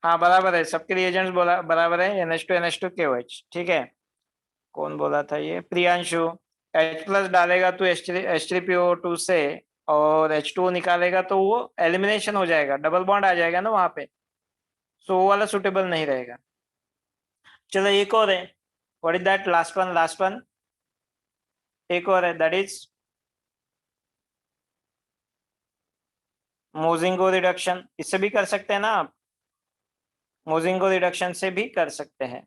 हाँ बराबर है, सबके रिएजेंट्स बोला बराबर है, NH2 NH2 KOH, ठीक है। कौन बोला था ये? प्रियांशु। H प्लस डालेगा तो H3PO2 से, और H2O निकालेगा तो वो एलिमिनेशन हो जाएगा, डबल बॉन्ड आ जाएगा ना वहां पे, सो वो वाला सुटेबल नहीं रहेगा। चलो एक और है, what is that? Last one, last one, एक और है, दैट इज मोजिंगो रिडक्शन। इससे भी कर सकते हैं ना आप, मोजिंगो रिडक्शन से भी कर सकते हैं।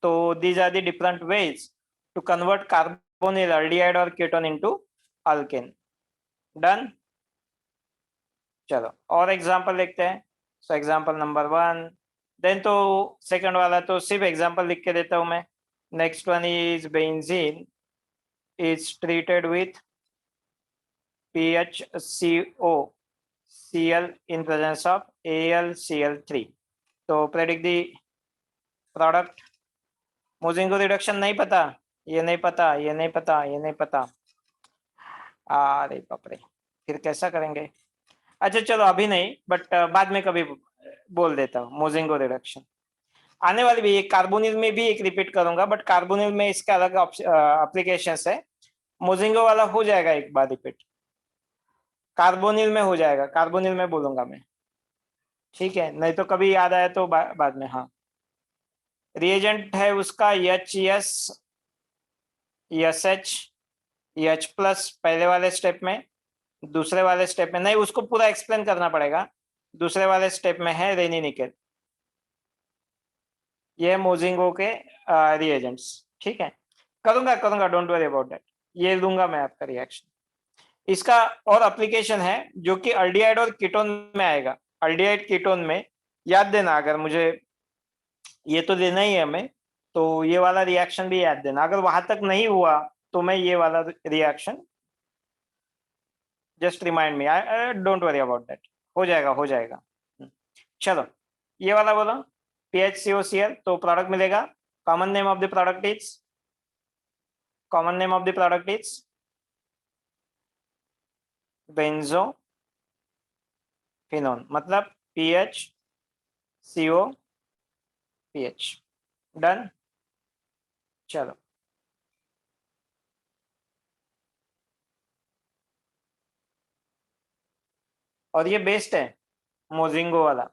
तो these are the different ways to convert carbonyl aldehyde और कीटोन इनटू अल्केन। डन। चलो और एग्जांपल देखते हैं। सो एग्जांपल नंबर 1, देन तो सेकंड वाला तो सिर्फ एग्जांपल लिख के देता हूं मैं। Next one is benzene is treated with PHCO Cl in presence of AlCl3। तो predict the product. Mozingo reduction नहीं पता, ये नहीं पता, ये नहीं पता, ये नहीं पता, अरे बाप रे, फिर कैसा करेंगे? अच्छा चलो अभी नहीं, बट बाद में कभी बोल देता हूँ मोजिंगो रिडक्शन। आने वाली भी एक कार्बोनिल में भी एक रिपीट करूंगा, बट कार्बोनिल में इसका अलग एप्लीकेशन है। मोजिंगो वाला हो जाएगा एक बार रिपीट, कार्बोनिल में हो जाएगा, कार्बोनिल में बोलूंगा मैं, ठीक है? नहीं तो कभी याद आया तो बाद में। हाँ, रिएजेंट है उसका एच एच प्लस पहले वाले स्टेप में, दूसरे वाले स्टेप में नहीं, उसको पूरा एक्सप्लेन करना पड़ेगा। दूसरे वाले स्टेप में है रेनी निकेल। ये मोजिंगो के रिएजेंट्स, ठीक है? करूंगा करूंगा, डोंट वरी अबाउट दैट, ये लूंगा मैं आपका रिएक्शन। इसका और एप्लीकेशन है जो कि अल्डिहाइड और कीटोन में आएगा। अल्डिहाइड कीटोन में याद देना, अगर मुझे ये तो देना ही है हमें, तो ये वाला रिएक्शन भी याद देना। अगर वहां तक नहीं हुआ तो मैं ये वाला reaction just remind me, don't worry about that, हो जाएगा हो जाएगा। चलो ये वाला बोलो, PHCOCl, तो प्रोडक्ट मिलेगा। Common name of the product is, common name of the product is benzophenone, मतलब PHCOPH। डन। चलो और ये बेस्ट है मोजिंगो वाला।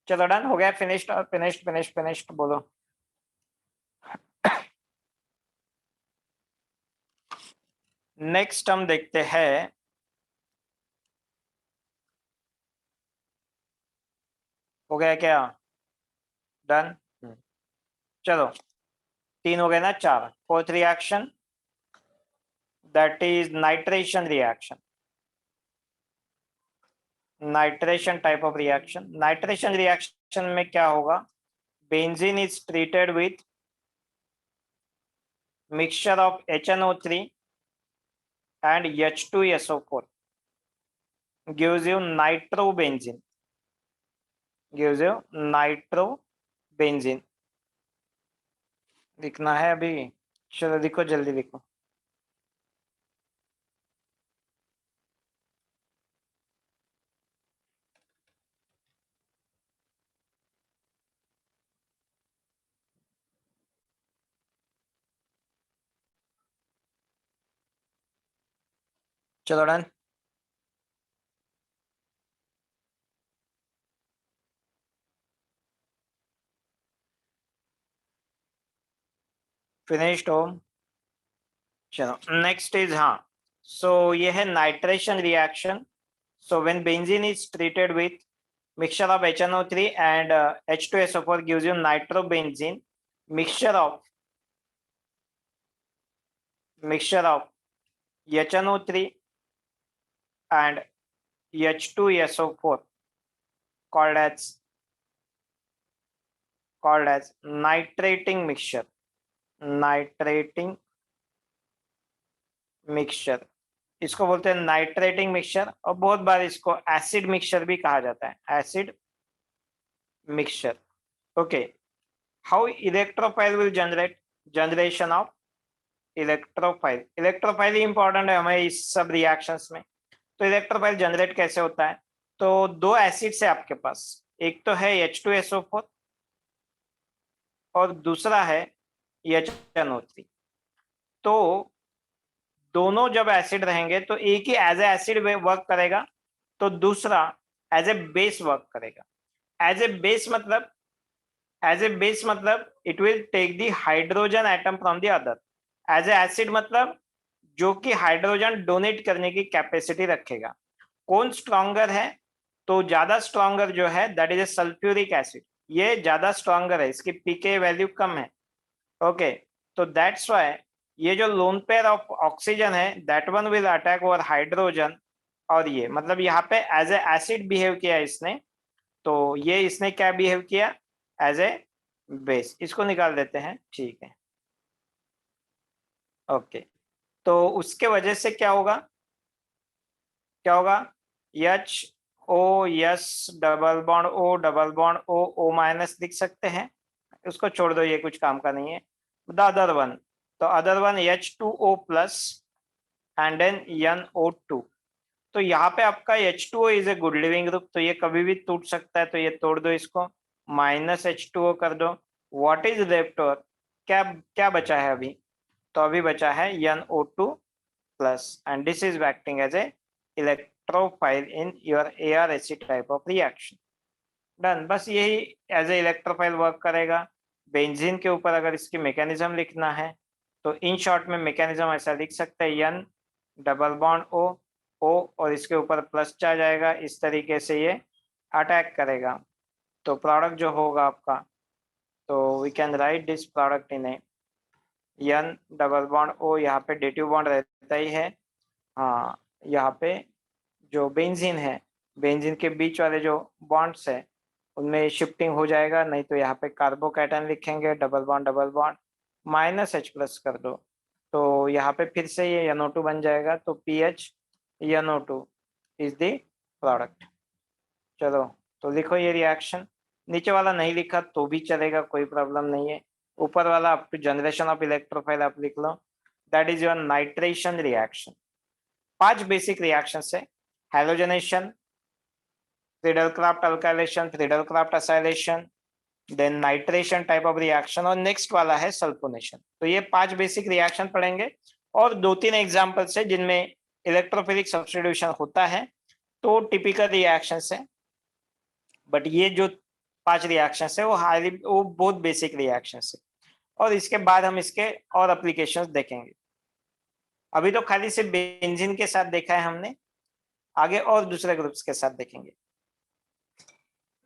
चलो डन हो गया, फिनिश्ड फिनिश्ड फिनिश्ड फिनिश्ड बोलो। नेक्स्ट हम देखते हैं, हो गया क्या? डन। चलो तीन हो गए ना, चार। Fourth reaction, that is nitration reaction. Nitration type of reaction, nitration reaction में क्या होगा? Benzene is treated with mixture of HNO3 and H2SO4 gives you nitrobenzene, gives you nitrobenzene। लिखना है अभी? चलो लिखो, जल्दी लिखो। चलो डन। फिनिश्ड हो? चलो नेक्स्ट इज, हाँ, सो ये है nitration reaction. So when benzene is treated with mixture of HNO3 and H2SO4 gives you nitrobenzene, mixture of HNO3 and H2SO4 called as nitrating mixture, nitrating mixture। इसको बोलते हैं नाइट्रेटिंग मिक्सचर, और बहुत बार इसको एसिड मिक्सचर भी कहा जाता है, acid mixture. Okay, how electrophile will generate? Generation of electrophile. Electrophile he important है हमें इस सब रिएक्शंस में। तो इलेक्ट्रोफाइल जनरेट कैसे होता है? तो दो एसिड्स है आपके पास, एक तो है H2SO4 और दूसरा है HNO3। तो दोनों जब एसिड रहेंगे तो एक ही एज ए एसिड वर्क करेगा, तो दूसरा एज ए बेस वर्क करेगा। एज ए बेस मतलब it will take the hydrogen atom from the other. As a acid मतलब जो कि हाइड्रोजन डोनेट करने की कैपेसिटी रखेगा। कौन स्ट्रॉन्गर है? तो ज्यादा स्ट्रॉन्गर जो है that is a sulphuric acid. ये ज्यादा स्ट्रॉन्गर है, इसकी पीके वैल्यू कम है। ओके, तो दैट्स व्हाई ये जो लोन पेयर ऑफ ऑक्सीजन है that one will attack over hydrogen. और ये मतलब यहाँ पे एज ए एसिड बिहेव किया इसने, तो ये इसने क्या बिहेव किया? As a base. इसको निकाल देते हैं, ठीक है। ओके, तो उसके वजह से क्या होगा? क्या होगा? H O, double bond O minus लिख सकते हैं। उसको छोड़ दो, ये कुछ काम का नहीं है। द अदर वन, तो other one H2O plus and then NO2। तो यहाँ पे आपका H2O is a good leaving group, तो ये कभी भी टूट सकता है, तो ये तोड़ दो इसको, माइनस H2O कर दो। What is left over? क्या क्या बचा है अभी? तो अभी बचा है NO2 plus and this is acting as a electrophile in your ArSe type of reaction. Done, बस यही एज ए इलेक्ट्रोफाइल वर्क करेगा। बेंजीन के ऊपर अगर इसकी मैकेनिज्म लिखना है तो इन शॉर्ट में मैकेनिज्म ऐसा लिख सकते हैं, N डबल बॉन्ड O और इसके ऊपर प्लस चार्ज आएगा, इस तरीके से ये अटैक करेगा। तो प्रोडक्ट जो होगा आपका, तो we can write this product in a N double bond O, यहाँ पे डेटिव बॉन्ड रहता ही है। हाँ, यहाँ पे जो बेंजीन है, बेंजीन के बीच वाले जो बॉन्ड्स है उनमें शिफ्टिंग हो जाएगा, नहीं तो यहाँ पे कार्बोकैटायन लिखेंगे, double bond minus H plus कर दो, तो यहाँ पे फिर से ये NO2 बन जाएगा, तो PH NO2 is the product. चलो, तो लिखो ये रिएक्शन। नीचे वाला नहीं लिखा तो भी चलेगा, कोई प्रॉब्लम नहीं है। ऊपर वाला up to generation of electrophile आप लिख लो, that is your nitration reaction. 5 basic reaction है: halogenation, Friedel Crafts alkylation, Friedel Crafts acylation, then nitration type of reaction, और नेक्स्ट वाला है सल्फोनेशन। तो ये 5 बेसिक रिएक्शन पढ़ेंगे और 2-3 एग्जांपल्स है जिनमें इलेक्ट्रोफिलिक सब्स्टिट्यूशन होता है, तो टिपिकल रिएक्शन है। बट ये जो 5 रिएक्शन है वो बहुत बेसिक रिएक्शन है, और इसके बाद हम इसके और एप्लीकेशंस देखेंगे। अभी तो खाली सिर्फ बेंजीन के साथ देखा है हमने, आगे और दूसरे ग्रुप्स के साथ देखेंगे,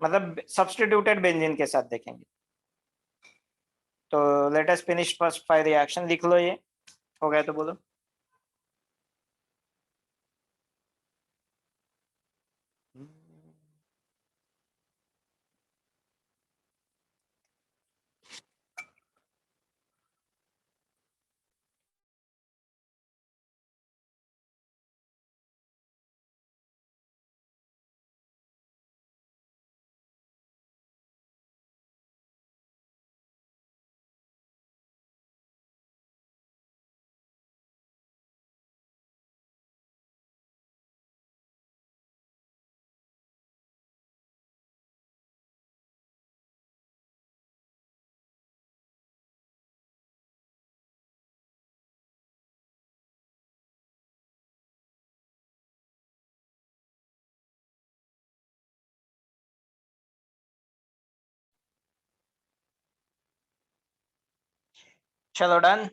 मतलब सब्स्टिट्यूटेड बेंजीन के साथ देखेंगे। तो let us finish first 5 reaction. लिख लो, ये हो गया तो बोलो। चलो डन।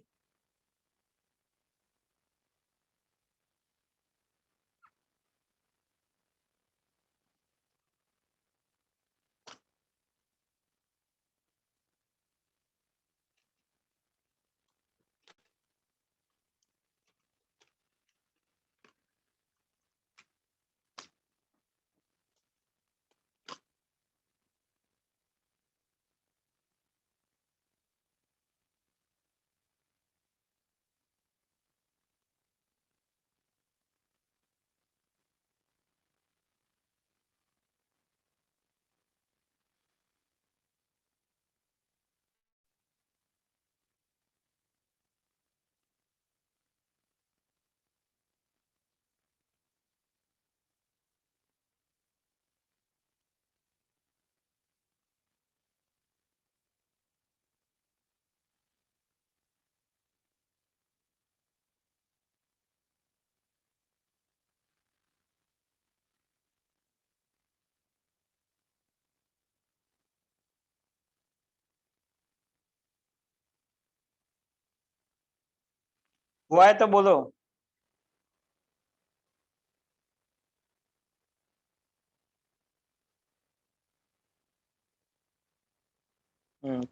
हुआ है तो बोलो।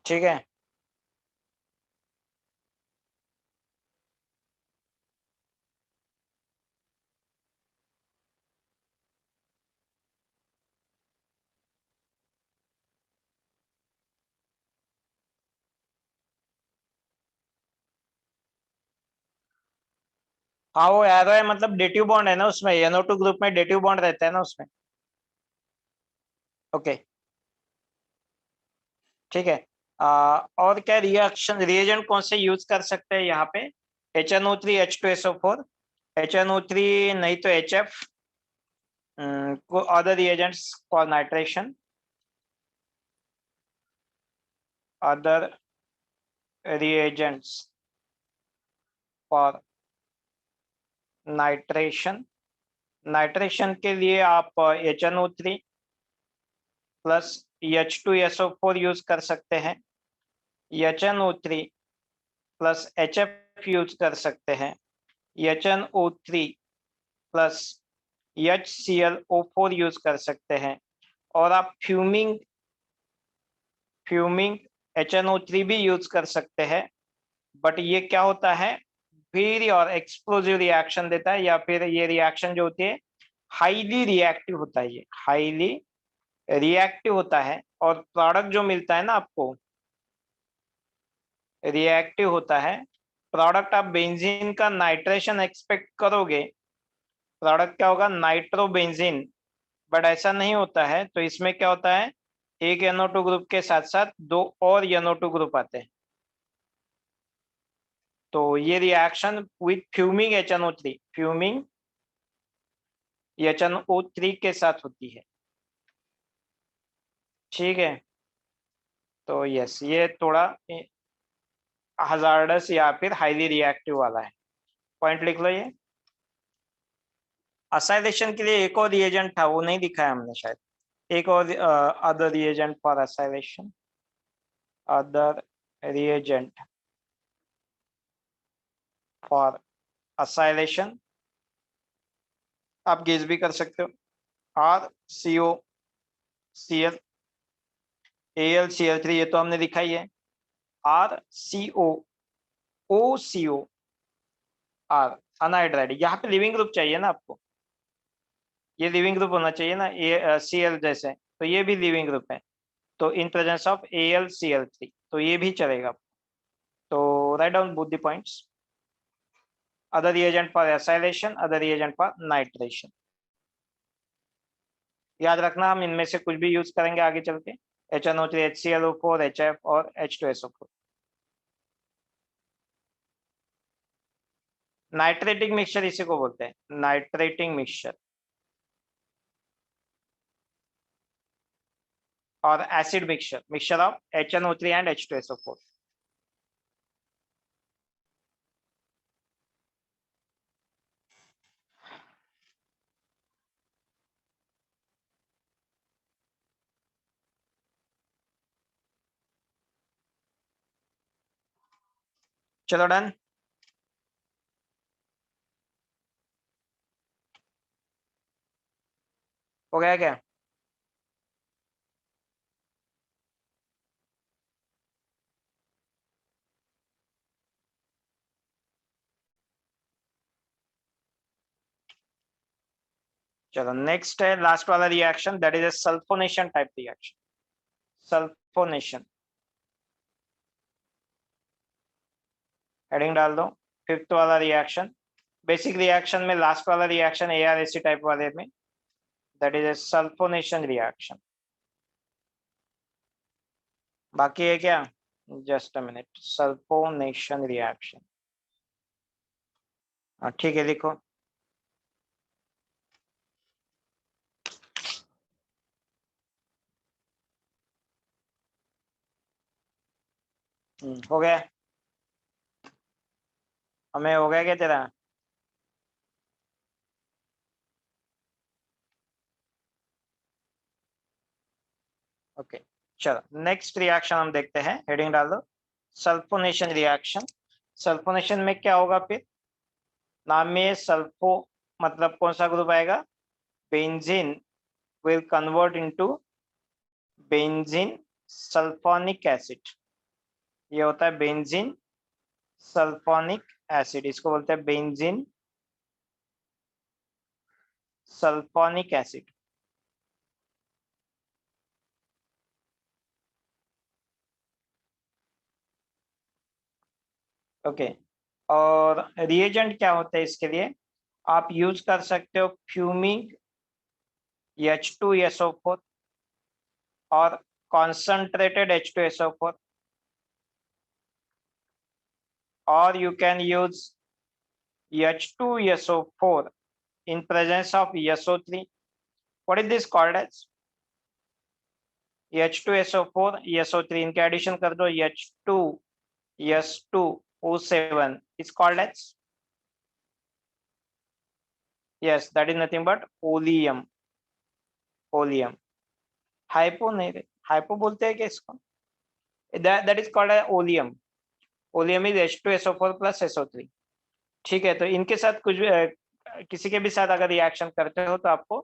ठीक है। हाँ वो एरो है, मतलब डेटिव बॉन्ड है ना उसमें, NO2 ग्रुप में डेटिव बॉन्ड रहता है ना उसमें। ओके। ठीक है। और क्या रिएक्शन रिएजेंट कौन से यूज कर सकते हैं यहाँ पे? HNO3 H2SO4, HNO3 नहीं तो HF, other reagents for nitration, other reagents for nitration. Nitration के लिए आप HNO3 प्लस H2SO4 यूज कर सकते हैं, HNO3 प्लस HF यूज कर सकते हैं, HNO3 प्लस HClO4 यूज कर सकते हैं, और आप फ्यूमिंग फ्यूमिंग HNO3 भी यूज कर सकते हैं। बट ये क्या होता है, वेरी और एक्सप्लोजिव रिएक्शन देता है, या फिर ये रिएक्शन जो होती है हाईली रिएक्टिव होता है, ये हाईली रिएक्टिव होता है, और प्रोडक्ट जो मिलता है ना आपको रिएक्टिव होता है। प्रोडक्ट आप बेंजीन का नाइट्रेशन एक्सपेक्ट करोगे, प्रोडक्ट क्या होगा, नाइट्रोबेंजीन। बट ऐसा नहीं होता है, तो इसमें क्या होता है, एक NO2 ग्रुप के साथ साथ दो और NO2 ग्रुप आते हैं। तो ये reaction with fuming HNO3, fuming HNO3 के साथ होती है। ठीक है। तो यस, ये थोड़ा हजार्डस या फिर हाईली रिएक्टिव वाला है। पॉइंट लिख लो ये। असाइलेशन के लिए एक और रिएजेंट था, वो नहीं दिखाया हमने शायद। एक और other reagent for acylation, other reagent for acylation, आप गेस भी कर सकते हो। RCOCl, AlCl3, ये तो हमने दिखाई है। RCOOCOR, anhydride. यहाँ पे लिविंग ग्रुप चाहिए ना आपको, ये लिविंग ग्रुप होना चाहिए ना, Cl जैसे, तो ये भी लिविंग ग्रुप है। तो इन प्रेजेंस ऑफ AlCl3, तो ये भी चलेगा। तो write down both the points. Other reagent for acylation, other reagent for nitration. याद रखना, हम इनमें से कुछ भी यूज करेंगे आगे चल के, HNO3, HClO4, HF और H2SO4। नाइट्रेटिंग मिक्सचर इसी को बोलते हैं, नाइट्रेटिंग मिक्सचर। और acid mixture, mixture of HNO3 and H2SO4। चलो डन। हो गया क्या? चलो नेक्स्ट है लास्ट वाला reaction, that is a sulphonation type reaction. Sulphonation, heading डाल दो। फिफ्थ वाला रिएक्शन, बेसिक रिएक्शन में लास्ट वाला रिएक्शन ARAC टाइप वाले में, that is a sulphonation reaction. बाकी है क्या? Just a minute, sulphonation reaction. ठीक है, लिखो। हो गया? हमें हो गया क्या तेरा? ओके। चलो नेक्स्ट रिएक्शन हम देखते हैं, हेडिंग डाल दो। Sulphonation reaction. सल्फोनेशन में क्या होगा फिर? नाम में सल्फो मतलब कौन सा ग्रुप आएगा, benzene will convert into benzene sulphonic acid. ये होता है बेंजीन सल्फोनिक एसिड, इसको बोलते हैं बेंजीन सल्फोनिक एसिड। ओके, और रिएजेंट क्या होता है इसके लिए, आप यूज कर सकते हो फ्यूमिंग H2SO4 और concentrated H2SO4, or you can use H2SO4 in presence of SO3. What is this called as? H2SO4 SO3 इनके एडिशन कर दो, H2S2O7 is called as, yes, that is nothing but oleum. oleum hypo नहीं रे, हाइपो बोलते हैं क्या इसको, that is called as oleum. oleum is H2SO4 plus SO3। ठीक है, तो इनके साथ कुछ भी किसी के भी साथ अगर रिएक्शन करते हो तो आपको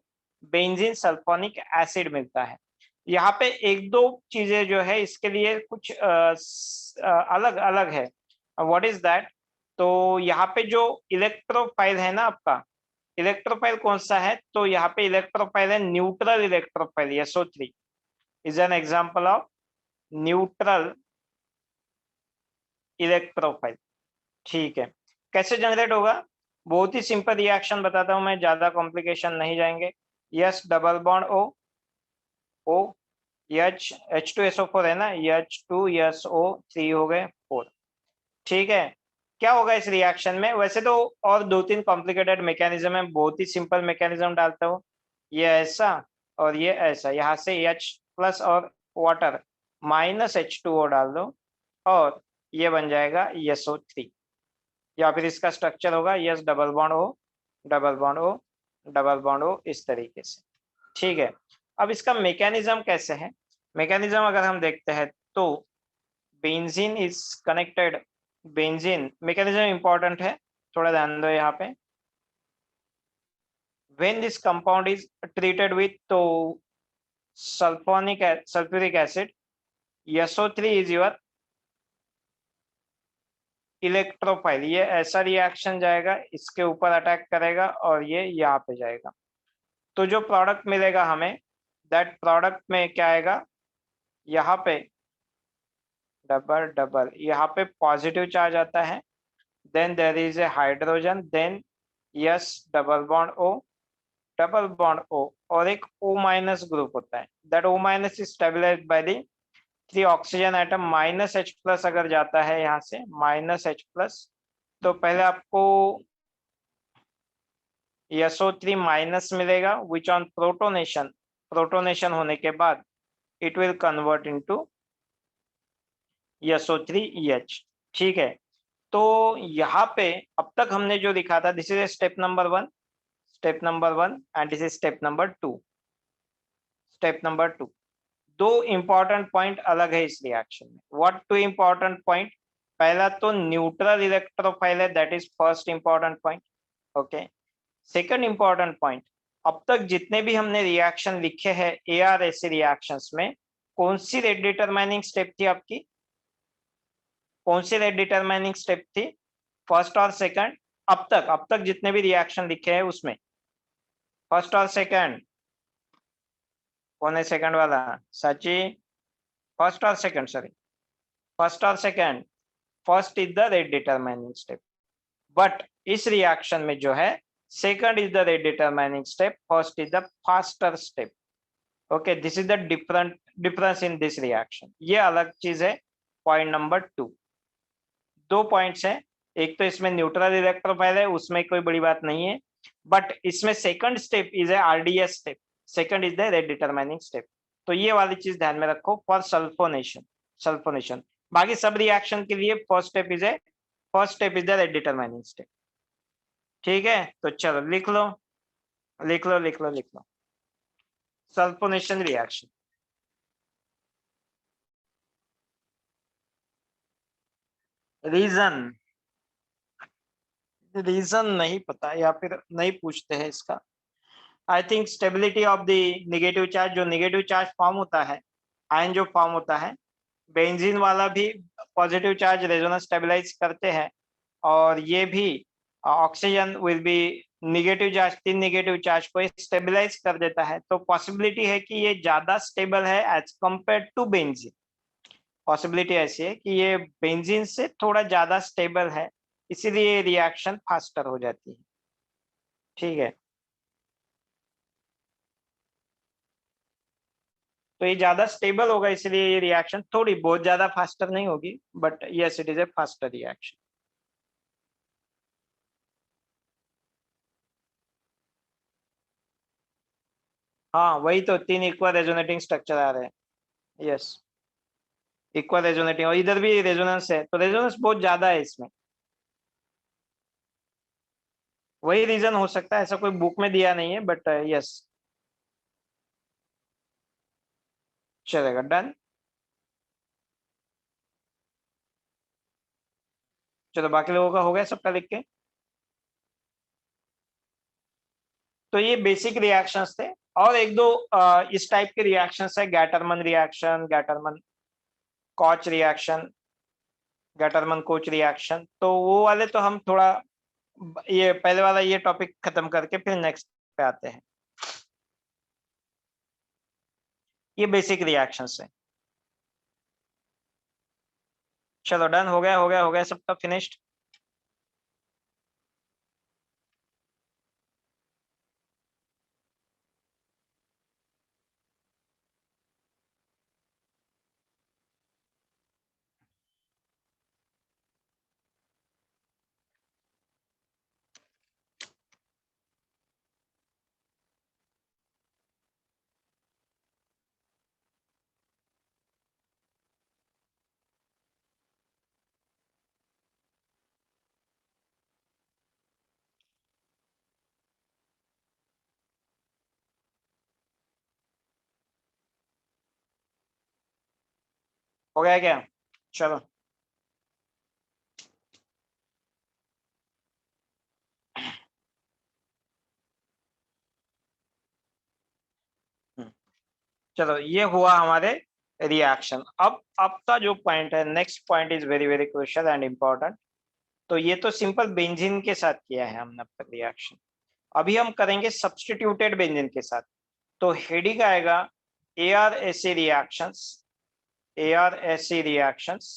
बेंजीन सल्फोनिक एसिड मिलता है। यहाँ पे एक दो चीजें जो है इसके लिए कुछ अलग अलग है। व्हाट इज दैट, तो यहाँ पे जो इलेक्ट्रोफाइल है ना आपका, इलेक्ट्रोफाइल कौन सा है, तो यहाँ पे इलेक्ट्रोफाइल है neutral electrophile, SO3 is an example of neutral electrophile. ठीक है, कैसे जनरेट होगा, बहुत ही सिंपल रिएक्शन बताता हूं मैं, ज्यादा कॉम्प्लिकेशन नहीं जाएंगे। Yes double bond O H2SO4 है ना, H2SO3 हो गए 4। ठीक है, क्या होगा इस रिएक्शन में, वैसे तो और दो तीन कॉम्प्लिकेटेड मैकेनिज्म है, बहुत ही सिंपल मैकेनिज्म डालता हूँ, ये ऐसा और ये ऐसा, यहाँ से H प्लस और वाटर माइनस H2O डाल दो और ये बन जाएगा SO3, या फिर इसका स्ट्रक्चर होगा yes double bond O double bond O double bond O, इस तरीके से। ठीक है, अब इसका मैकेनिज्म कैसे है, मैकेनिज्म अगर हम देखते हैं तो benzene is connected, benzene mechanism important है, थोड़ा ध्यान दो यहाँ पे। When this compound is treated with तो sulfuric acid, SO3 is your electrophile, ये ऐसा रिएक्शन जाएगा, इसके ऊपर अटैक करेगा और ये यहाँ पे जाएगा, तो जो प्रोडक्ट मिलेगा हमें, दैट प्रोडक्ट में क्या आएगा, यहाँ पे डबल डबल, यहाँ पे पॉजिटिव चार्ज आता है, then there is a hydrogen, then yes double bond O double bond O और एक O माइनस ग्रुप होता है, that O minus is stabilized by the 3 oxygen atom, minus H plus अगर जाता है यहाँ से माइनस H प्लस, तो पहले आपको SO3 माइनस मिलेगा, विच ऑन प्रोटोनेशन, प्रोटोनेशन होने के बाद it will convert into SO3EH। ठीक है, तो यहाँ पे अब तक हमने जो लिखा था, this is step number 1, step number 1 and this is step number 2, step number 2। दो इंपॉर्टेंट पॉइंट अलग है इस रिएक्शन में। व्हाट टू इंपॉर्टेंट पॉइंट, पहला तो न्यूट्रल इलेक्ट्रोफाइल है, that is first important point. Okay, second important point, अब तक जितने भी हमने रिएक्शन लिखे हैं ARAC रिएक्शंस में, कौन सी रेट डिटरमाइनिंग स्टेप थी आपकी, कौन सी रेट डिटरमाइनिंग स्टेप थी, फर्स्ट और सेकंड, अब तक जितने भी रिएक्शन लिखे हैं उसमें फर्स्ट और सेकंड, कौन है सेकंड वाला, सची, फर्स्ट और सेकंड, सॉरी, फर्स्ट और second, first is the rate determining step, but इस रिएक्शन में जो है second is the rate determining step, first is the faster step. Okay, this is the difference in this reaction, ये अलग चीज है। पॉइंट नंबर 2, दो पॉइंट्स हैं, एक तो इसमें न्यूट्रल इलेक्ट्रोफाइल है, उसमें कोई बड़ी बात नहीं है, बट इसमें second step is a RDS step, second is the rate determining step, तो ये वाली चीज ध्यान में रखो फॉर सल्फोनेशन, सल्फोनेशन। बाकी सब रिएक्शन के लिए first step is the rate determining step. ठीक है, तो चलो लिख लो, लिख लो, लिख लो, लिख लो, सल्फोनेशन रिएक्शन। रीजन, रीजन नहीं पता या फिर नहीं पूछते हैं इसका। I think stability of the negative charge, जो नेगेटिव चार्ज फॉर्म होता है, आयन जो फॉर्म होता है, बेंजीन वाला भी पॉजिटिव चार्ज रेजोनेंस स्टेबलाइज करते हैं, और ये भी oxygen will be negative charge, 3 negative charge को स्टेबलाइज कर देता है। तो पॉसिबिलिटी है कि ये ज्यादा स्टेबल है as compare to benzene. Possibility ऐसी है कि ये बेंजीन से थोड़ा ज्यादा स्टेबल है, इसीलिए रिएक्शन फास्टर हो जाती है। ठीक है, तो ये ज्यादा स्टेबल होगा, इसलिए ये रिएक्शन थोड़ी बहुत ज्यादा फास्टर नहीं होगी, but yes it is A faster reaction. हाँ वही तो, 3 इक्वल रेजोनेटिंग स्ट्रक्चर आ रहे हैं। यस, इक्वल रेजोनेटिंग, और इधर भी रेजोनेंस है, तो रेजोनेंस बहुत ज्यादा है इसमें। वही रीजन हो सकता है, ऐसा कोई बुक में दिया नहीं है, बट यस चलेगा, डन। चलो बाकी लोगों का हो गया सबका लिख के। तो ये बेसिक रिएक्शंस थे, और एक दो इस टाइप के रिएक्शंस है, गैटरमन रिएक्शन, गैटरमन कॉच रिएक्शन, गैटरमन कोच रिएक्शन। तो वो वाले तो हम थोड़ा, ये पहले वाला ये टॉपिक खत्म करके फिर नेक्स्ट पे आते हैं। ये बेसिक रिएक्शंस है। चलो डन, हो गया हो गया हो गया, सबका फिनिश्ड। हो गया क्या? चलो चलो, ये हुआ हमारे रिएक्शन। अब का जो पॉइंट है, next point is very very crucial and important. तो ये तो सिंपल बेंजीन के साथ किया है हमने अब तक रिएक्शन। अभी हम करेंगे सब्स्टिट्यूटेड बेंजीन के साथ। तो हेडिंग आएगा ARAC reactions, ARAC reactions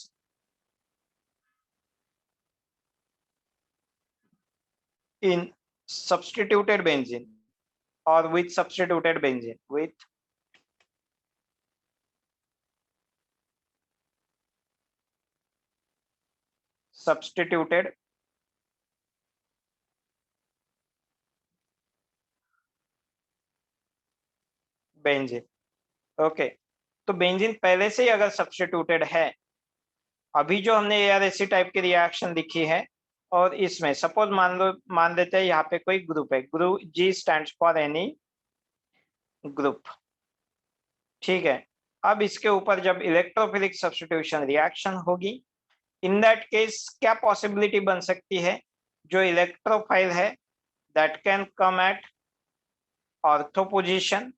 in substituted benzene or with substituted benzene, with substituted benzene। Okay, तो बेंजीन पहले से ही अगर सब्स्टिट्यूटेड है, अभी जो हमने ARAC टाइप की रिएक्शन लिखी है, और इसमें सपोज मान लेते हैं यहाँ पे कोई ग्रुप है, group G stands for any group. ठीक है, अब इसके ऊपर जब इलेक्ट्रोफिलिक सब्स्टिट्यूशन रिएक्शन होगी, इन दैट केस क्या पॉसिबिलिटी बन सकती है? जो इलेक्ट्रोफाइल है that can come at ortho position,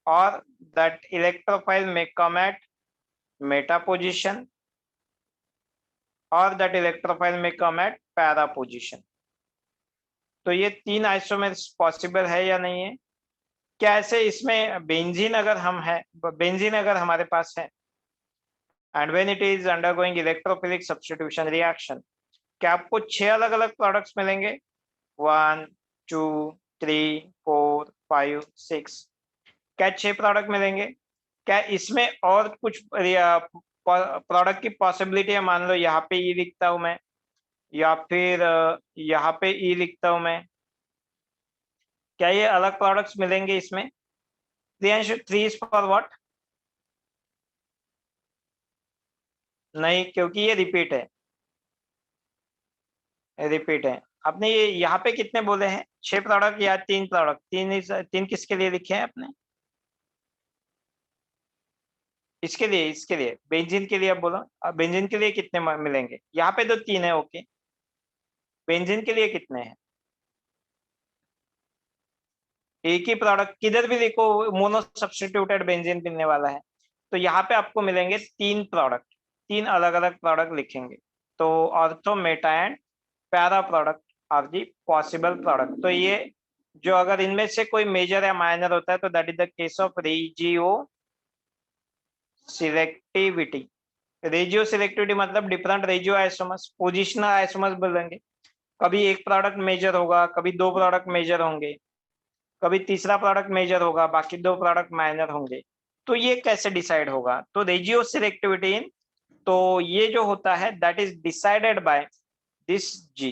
और दैट इलेक्ट्रोफाइल में कम एट मेटा पोजीशन, और दैट इलेक्ट्रोफाइल में कम एट पैरा पोजीशन। तो ये 3 आइसोमर्स पॉसिबल है या नहीं है? क्या ऐसे इसमें बेंजीन अगर हम है, बेंजीन अगर हमारे पास है, and when it is undergoing electrophilic substitution reaction, क्या आपको 6 अलग अलग प्रोडक्ट्स मिलेंगे? 1 2 3 4 5 6, क्या 6 प्रोडक्ट मिलेंगे? क्या इसमें और कुछ प्रोडक्ट की पॉसिबिलिटी है? मान लो यहाँ पे ई लिखता हूं मैं, या फिर यहाँ पे ई लिखता हूं मैं, क्या ये अलग प्रोडक्ट्स मिलेंगे इसमें? 3 इज फॉर व्हाट? नहीं, क्योंकि ये रिपीट है, रिपीट है। आपने ये यहाँ पे कितने बोले हैं? 6 प्रोडक्ट या 3 प्रोडक्ट? 3 किसके लिए लिखे हैं आपने? इसके लिए बेंजीन के लिए आप बोलो, बेंजीन के लिए कितने मिलेंगे? यहाँ पे तो 3 है, ओके। बेंजीन के लिए कितने हैं? एक ही प्रोडक्ट, किधर भी देखो मोनो सब्स्टिट्यूटेड बेंजीन मिलने वाला है। तो यहाँ पे आपको मिलेंगे 3 प्रोडक्ट, 3 अलग अलग प्रोडक्ट लिखेंगे। तो ortho, meta and para product are the possible product. तो ये जो अगर इनमें से कोई मेजर या माइनर होता है तो that is the case of regioselectivity. Regioselectivity मतलब different regioisomers, positional isomers बोलेंगे। कभी एक प्रोडक्ट मेजर होगा, कभी 2 प्रोडक्ट मेजर होंगे, कभी तीसरा प्रोडक्ट मेजर होगा, बाकी 2 प्रोडक्ट माइनर होंगे। तो ये कैसे डिसाइड होगा? तो रेजियो सिलेक्टिविटी इन, तो ये जो होता है that is decided by this G.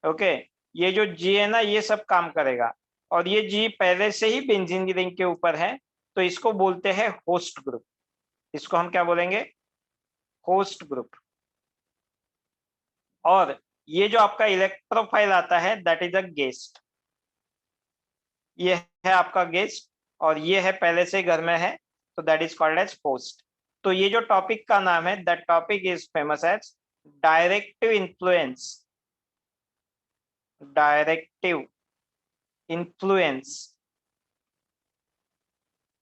Okay, ये जो जी है ना, ये सब काम करेगा। और ये जी पहले से ही बेंजीन की रिंग के ऊपर है, तो इसको बोलते हैं होस्ट ग्रुप। इसको हम क्या बोलेंगे? Host group. और ये जो आपका इलेक्ट्रोफाइल आता है दैट इज अ गेस्ट। ये है आपका गेस्ट और ये है पहले से घर में है, तो that is called as host. तो ये जो टॉपिक का नाम है, that topic is famous as directive influence. Directive influence,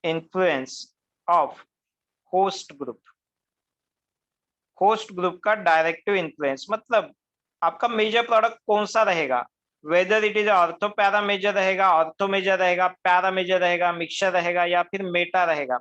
influence of host group. Host group का डायरेक्टिव इन्फ्लुएंस मतलब आपका मेजर प्रोडक्ट कौन सा रहेगा, whether it is ortho para major रहेगा, ऑर्थो मेजर रहेगा, पैरा मेजर रहेगा, मिक्सचर रहेगा या फिर मेटा रहेगा।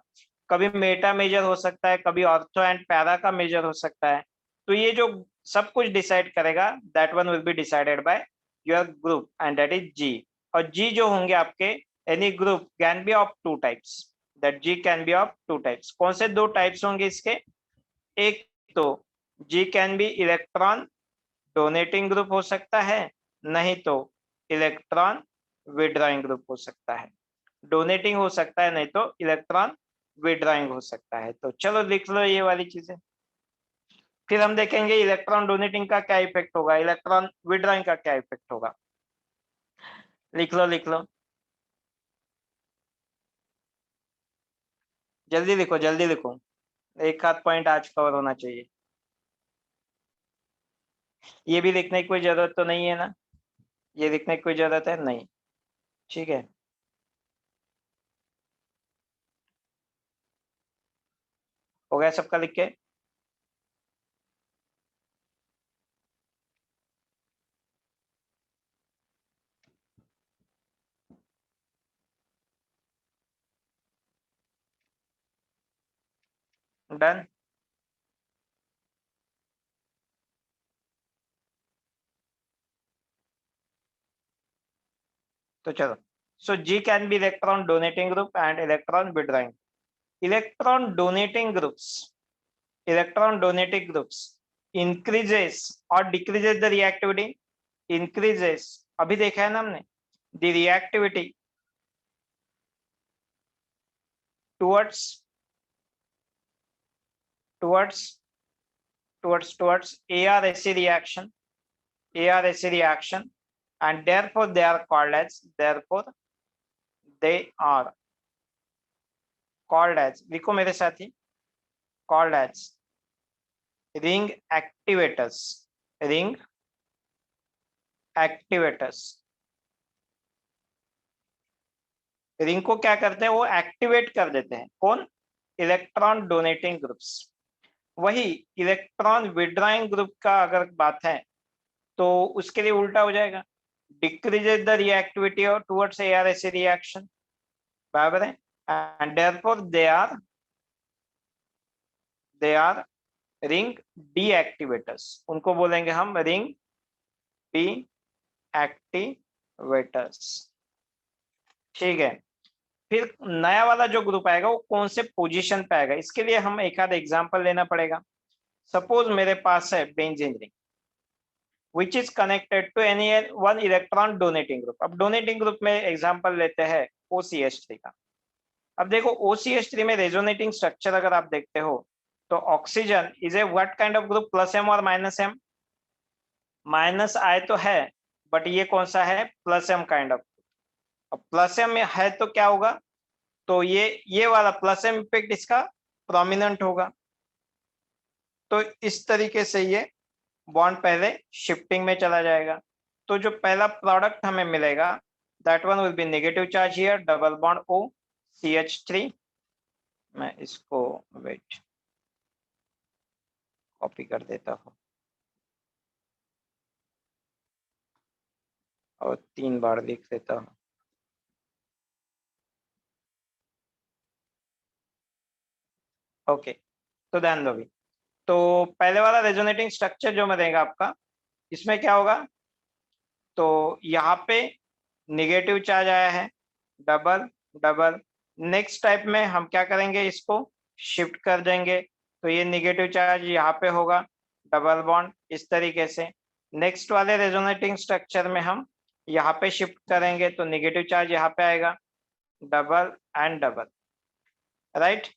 कभी मेटा मेजर हो सकता है, कभी ऑर्थो एंड पैरा का मेजर हो सकता है। तो ये जो सब कुछ डिसाइड करेगा that one will be decided by your group and that is G. और जी जो होंगे आपके, any group can be of 2 types, that G can be of 2 types. कौन से 2 टाइप्स होंगे इसके? एक तो G can be electron donating group हो सकता है, नहीं तो इलेक्ट्रॉन विड्रॉइंग ग्रुप हो सकता है। डोनेटिंग हो सकता है, नहीं तो इलेक्ट्रॉन विड्रॉइंग हो सकता है। तो चलो लिख लो ये वाली चीजें, फिर हम देखेंगे इलेक्ट्रॉन डोनेटिंग का क्या इफेक्ट होगा, इलेक्ट्रॉन विड्रॉइंग का क्या इफेक्ट होगा। लिख लो लिख लो, जल्दी लिखो जल्दी लिखो, एक आध पॉइंट आज कवर होना चाहिए। ये भी लिखने की कोई जरूरत तो नहीं है ना? ये लिखने की कोई जरूरत है नहीं? ठीक है, हो गया सबका लिख के? डन। तो चलो, so G can be electron donating group and electron withdrawing. Electron donating groups, electron donating groups increases or decreases the reactivity? Increases, अभी देखा है ना हमने, the reactivity towards towards towards ARSA reaction, ARSA reaction, and therefore they are called as, therefore they are called as, लिखो मेरे साथ ही, called as ring activators, ring activators। Ring को क्या करते हैं? वो एक्टिवेट कर देते हैं। कौन? Electron donating groups. वही इलेक्ट्रॉन विड्रॉइंग ग्रुप का अगर बात है तो उसके लिए उल्टा हो जाएगा, decreases the reactivity towards ARSA reaction, बराबर है। And therefore they are ring deactivators, उनको बोलेंगे हम रिंग डीएक्टिवेटर्स। ठीक है, फिर नया वाला जो ग्रुप आएगा वो कौन से पोजीशन पे आएगा, इसके लिए हम एक आध एग्जांपल लेना पड़ेगा। सपोज मेरे पास है benzene ring which is connected to any one electron donating group. अब डोनेटिंग ग्रुप में एग्जांपल लेते हैं OCH3 का। अब देखो OCH3 में रेजोनेटिंग स्ट्रक्चर अगर आप देखते हो तो oxygen is a what kind of group, plus M और माइनस एम? माइनस आए तो है, बट ये कौन सा है? Plus M kind of. अब प्लस एम में है तो क्या होगा? तो ये वाला प्लस एम इफेक्ट इसका प्रोमिनेंट होगा। तो इस तरीके से ये बॉन्ड पहले शिफ्टिंग में चला जाएगा। तो जो पहला प्रोडक्ट हमें मिलेगा that one will be negative charge here, double bond O CH3। मैं इसको वेट कॉपी कर देता हूँ और 3 बार लिख देता हूँ। ओके, तो ध्यान दो भी। तो पहले वाला रेजोनेटिंग स्ट्रक्चर जो मिलेगा आपका, इसमें क्या होगा, तो यहाँ पे निगेटिव चार्ज आया है, डबल डबल। नेक्स्ट टाइप में हम क्या करेंगे, इसको शिफ्ट कर देंगे, तो ये निगेटिव चार्ज यहाँ पे होगा, डबल बॉन्ड इस तरीके से। नेक्स्ट वाले रेजोनेटिंग स्ट्रक्चर में हम यहाँ पे शिफ्ट करेंगे, तो निगेटिव चार्ज यहाँ पे आएगा, डबल एंड डबल, राइट।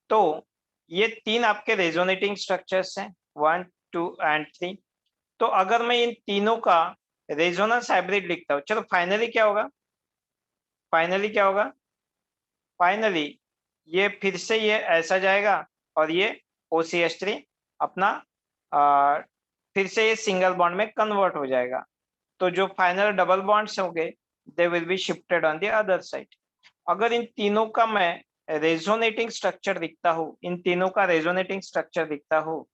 तो ये 3 आपके रेजोनेटिंग स्ट्रक्चर्स हैं, 1 2 एंड 3। तो अगर मैं इन तीनों का रेजोनेंस हाइब्रिड लिखता हूँ, चलो फाइनली क्या होगा, फाइनली क्या होगा, फाइनली ये फिर से ये ऐसा जाएगा और ये OCH3 अपना फिर से ये सिंगल बॉन्ड में कन्वर्ट हो जाएगा। तो जो फाइनल डबल बॉन्ड्स होंगे they will be shifted on the other side. अगर इन तीनों का मैं रेजोनेटिंग स्ट्रक्चर दिखता हूँ, इन तीनों का रेजोनेटिंग स्ट्रक्चर दिखता हूँ,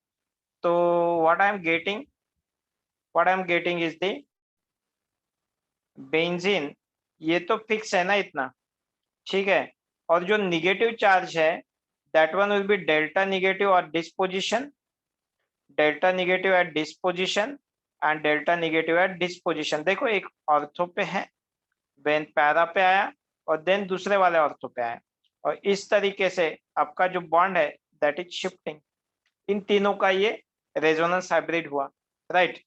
तो what I am getting, what I am getting is the benzene. ये तो फिक्स है ना इतना, ठीक है। और जो निगेटिव चार्ज है that one will be delta negative और this position, delta negative at this position and delta negative at this position. देखो एक ऑर्थो पे है, देन पैरा पे आया और देन दूसरे वाले ऑर्थो पे आया, और इस तरीके से आपका जो बॉन्ड है दैट इज शिफ्टिंग। इन तीनों का ये रेजोनेंस हाइब्रिड हुआ, राइट।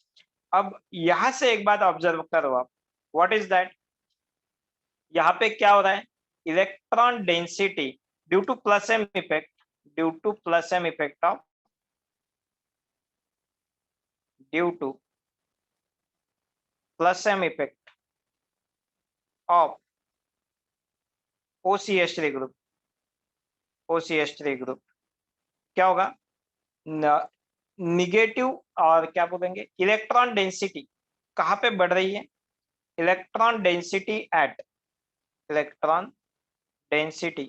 अब यहां से एक बात ऑब्जर्व करो आप, व्हाट इज दैट, यहाँ पे क्या हो रहा है, electron density due to plus M effect, due to plus M effect of, due to plus M effect of OCH3 group, OCH3 group क्या होगा, निगेटिव और क्या बोलेंगे, इलेक्ट्रॉन डेंसिटी कहाँ पे बढ़ रही है, electron density at, electron density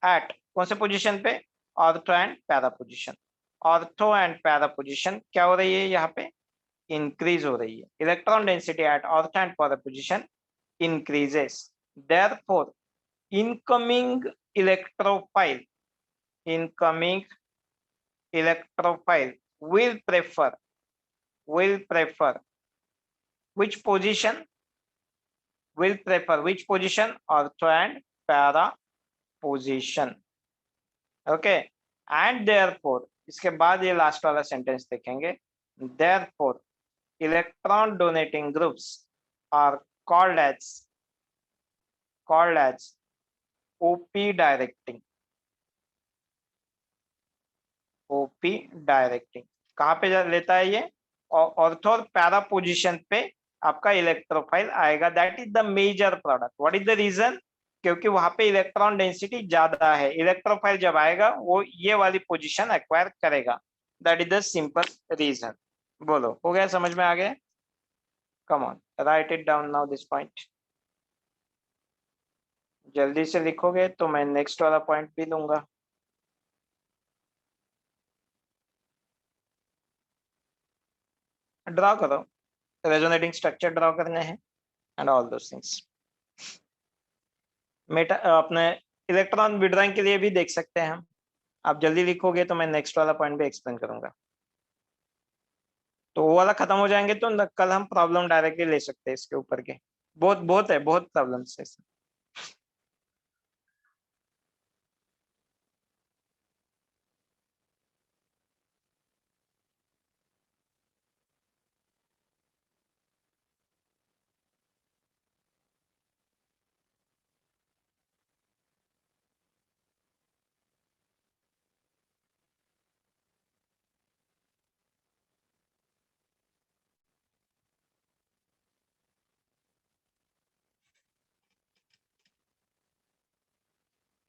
at कौन से पोजीशन पे, ortho and para position. Ortho and para position क्या हो रही है यहाँ पे, इंक्रीज हो रही है। Electron density at ortho and para position increases, therefore incoming electrophile, incoming electrophile will prefer which position, will prefer which position, ortho and para position, okay. And therefore इसके बाद ये लास्ट वाला सेंटेंस देखेंगे, therefore electron donating groups are called as OP directing, OP directing कहाँ पे लेता है ये, ऑर्थो और पैरा पोजीशन पे आपका इलेक्ट्रोफाइल आएगा, that is the major product. What is the reason, क्योंकि वहां पे इलेक्ट्रॉन डेंसिटी ज्यादा है, इलेक्ट्रोफाइल जब आएगा वो ये वाली पोजीशन एक्वायर करेगा, that is the simple reason. बोलो हो गया, समझ में आ गया, come on write it down now this point. जल्दी से लिखोगे तो मैं नेक्स्ट वाला पॉइंट भी लूंगा। ड्रॉ करो, रेजोनेटिंग स्ट्रक्चर ड्रॉ करने हैं and all those things. Meta अपने इलेक्ट्रॉन विड्रॉइंग के लिए भी देख सकते हैं हम, आप जल्दी लिखोगे तो मैं नेक्स्ट वाला पॉइंट भी एक्सप्लेन करूंगा। तो वो वाला खत्म हो जाएंगे तो कल हम प्रॉब्लम डायरेक्टली ले सकते हैं इसके ऊपर के, बहुत बहुत है, बहुत प्रॉब्लम्स है।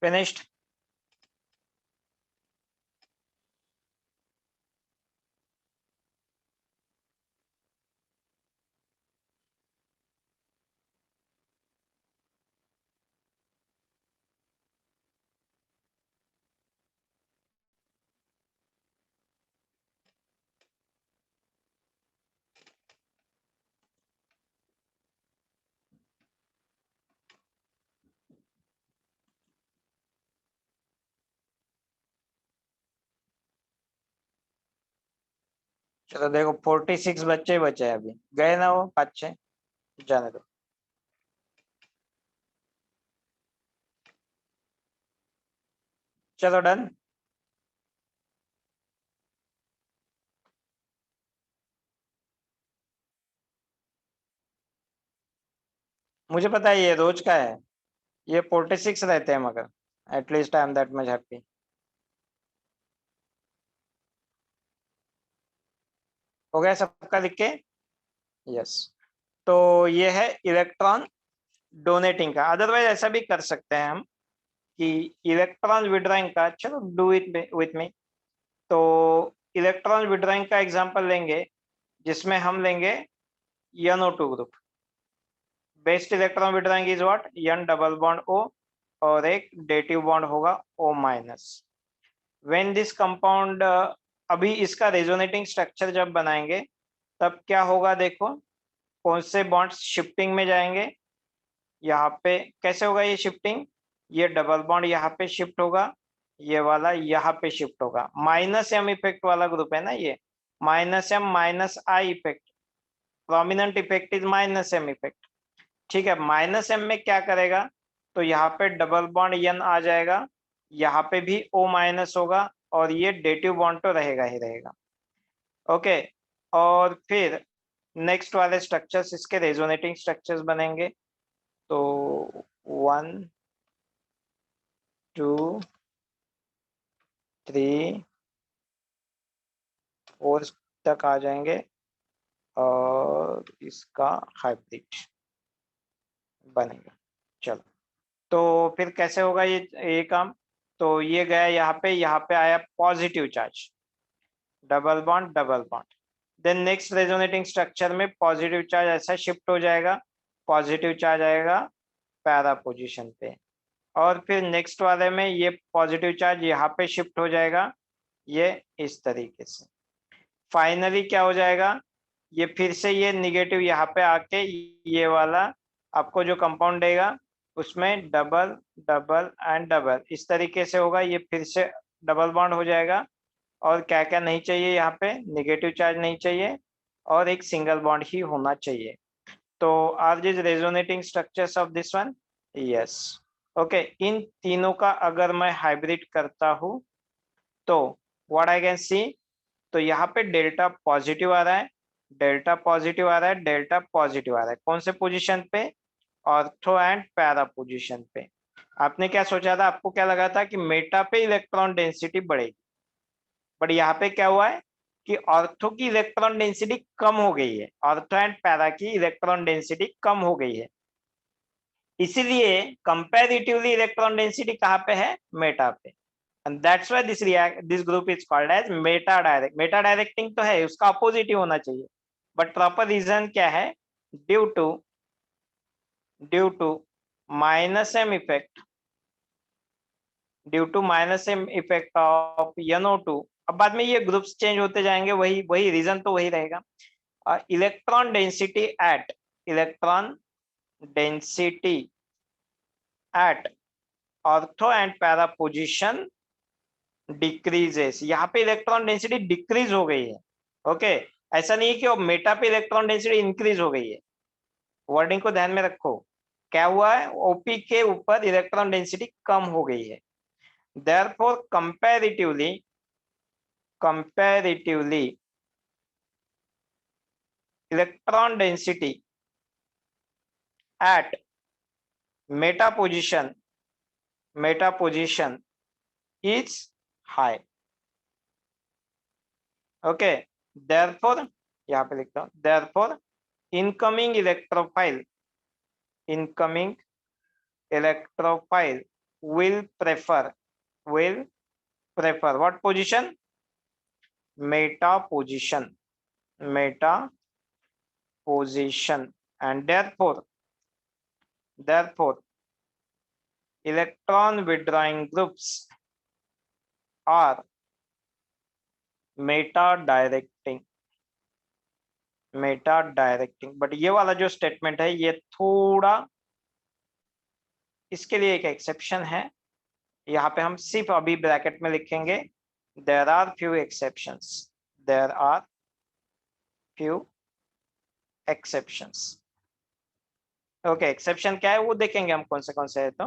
फिनिश्ड। चलो देखो 46 बच्चे बचे हैं, अभी गए ना वो 5-6, जाने दो। चलो डन। मुझे पता है ये रोज का है, ये 46 रहते हैं, मगर at least I am that much happy. हो गया सबका लिख के? यस। तो ये है इलेक्ट्रॉन डोनेटिंग का। अदरवाइज ऐसा भी कर सकते हैं हम कि इलेक्ट्रॉन विड्रॉइंग का, चलो डू इट विथ मी। तो इलेक्ट्रॉन विड्रॉइंग का एग्जांपल लेंगे, जिसमें हम लेंगे NO2 group. Best electron withdrawing is what? N double bond O, और एक डेटिव बॉन्ड होगा O minus. When this compound, अभी इसका रेजोनेटिंग स्ट्रक्चर जब बनाएंगे तब क्या होगा देखो, कौन से बॉन्ड्स शिफ्टिंग में जाएंगे। यहाँ पे कैसे होगा ये शिफ्टिंग? ये डबल बॉन्ड यहाँ पे शिफ्ट होगा, ये वाला यहाँ पे शिफ्ट होगा। माइनस एम इफेक्ट वाला ग्रुप है ना ये, minus M minus I effect, prominent effect is minus M effect. ठीक है, माइनस एम में क्या करेगा, तो यहाँ पे डबल बॉन्ड एन आ जाएगा, यहाँ पे भी O माइनस होगा, और ये डेटिव बॉन्ड तो रहेगा ही रहेगा। ओके, और फिर नेक्स्ट वाले स्ट्रक्चर्स इसके रेजोनेटिंग स्ट्रक्चर्स बनेंगे। तो 1 2 3 4 तक आ जाएंगे, और इसका हाइब्रिड बनेगा। चलो, तो फिर कैसे होगा ये काम? तो ये गया यहाँ पे आया positive charge, double bond double bond. Then next resonating structure में पॉजिटिव चार्ज ऐसा शिफ्ट हो जाएगा, पॉजिटिव चार्ज आएगा पैरा पोजीशन पे, और फिर नेक्स्ट वाले में ये पॉजिटिव चार्ज यहाँ पे शिफ्ट हो जाएगा, ये इस तरीके से। फाइनली क्या हो जाएगा, ये फिर से ये निगेटिव यहाँ पे आके ये वाला आपको जो कंपाउंड देगा उसमें डबल डबल एंड डबल इस तरीके से होगा, ये फिर से डबल बॉन्ड हो जाएगा। और क्या क्या नहीं चाहिए यहाँ पे? निगेटिव चार्ज नहीं चाहिए, और एक सिंगल बॉन्ड ही होना चाहिए। तो are this resonating structures of this one? Yes. Okay, इन तीनों का अगर मैं हाइब्रिड करता हूँ तो व्हाट आई कैन सी, तो यहाँ पे डेल्टा पॉजिटिव आ रहा है, डेल्टा पॉजिटिव आ रहा है, डेल्टा पॉजिटिव आ रहा है। कौन से पोजीशन पे? ऑर्थो एंड पैरा पोजीशन पे। आपने क्या सोचा था, आपको क्या लगा था कि मेटा पे इलेक्ट्रॉन डेंसिटी बढ़ेगी, बट यहाँ पे क्या हुआ है कि ऑर्थो की इलेक्ट्रॉन डेंसिटी कम हो गई है, ऑर्थो एंड पैरा की इलेक्ट्रॉन डेंसिटी कम हो गई है। इसीलिए कंपैरेटिवली इलेक्ट्रॉन डेंसिटी कहाँ पे है? मेटा पे। and that's why this group is called as meta direct। meta directing तो है, उसका अपोजिट ही होना चाहिए, बट प्रॉपर रीजन क्या है? Due to minus M effect, due to minus M effect of NO2। अब बाद में ये ग्रुप्स चेंज होते जाएंगे, वही वही रीजन तो वही रहेगा। Electron density at, electron density at ortho and para position decreases. यहाँ पे इलेक्ट्रॉन डेंसिटी डिक्रीज हो गई है। ओके, ऐसा नहीं है कि मेटा पे इलेक्ट्रॉन डेंसिटी इंक्रीज हो गई है, वर्डिंग को ध्यान में रखो। क्या हुआ है? ओपी के ऊपर इलेक्ट्रॉन डेंसिटी कम हो गई है। Therefore comparatively electron density at meta position is high. Okay, therefore यहाँ पे लिखता हूँ, therefore incoming electrophile will prefer what position? Meta position, and therefore electron withdrawing groups are meta directing। But ये वाला जो स्टेटमेंट है ये थोड़ा, इसके लिए एक एक्सेप्शन है, यहाँ पे हम सिर्फ अभी ब्रैकेट में लिखेंगे, there are few exceptions, there are few exceptions. Okay exception क्या है वो देखेंगे हम कौन से है तो,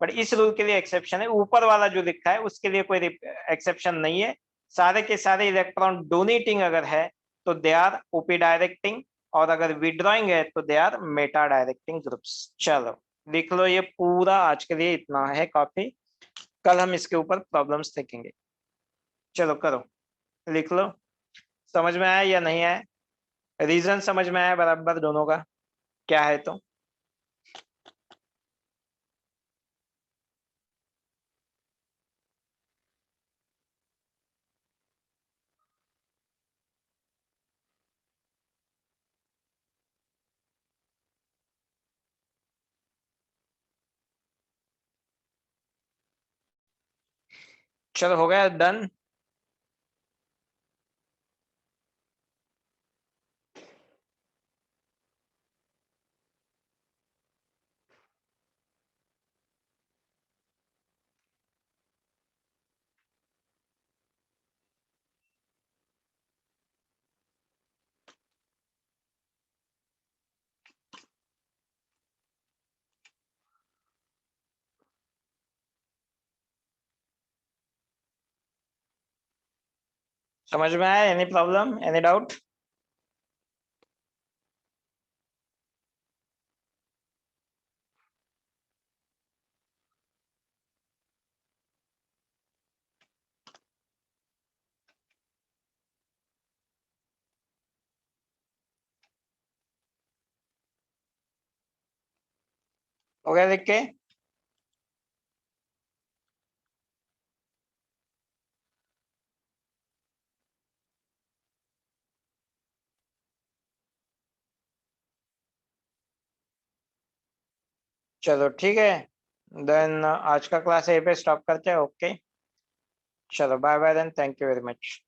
बट इस रूल के लिए एक्सेप्शन है। ऊपर वाला जो लिखा है उसके लिए कोई एक्सेप्शन नहीं है। सारे के सारे इलेक्ट्रॉन डोनेटिंग अगर है तो दे आर ओपी डायरेक्टिंग, और अगर विड्रॉइंग है तो they are meta directing groups. चलो लिख लो, ये पूरा आज के लिए इतना है काफी। कल हम इसके ऊपर प्रॉब्लम्स देखेंगे। चलो करो, लिख लो। समझ में आया या नहीं आया? रीजन समझ में आया बराबर दोनों का क्या है तो? चलो हो गया डन। समझ में आया? Any problem, any doubt? हो गया लिख के? चलो ठीक है, देन आज का क्लास यहीं पे स्टॉप करते हैं। ओके, चलो bye bye then, thank you very much.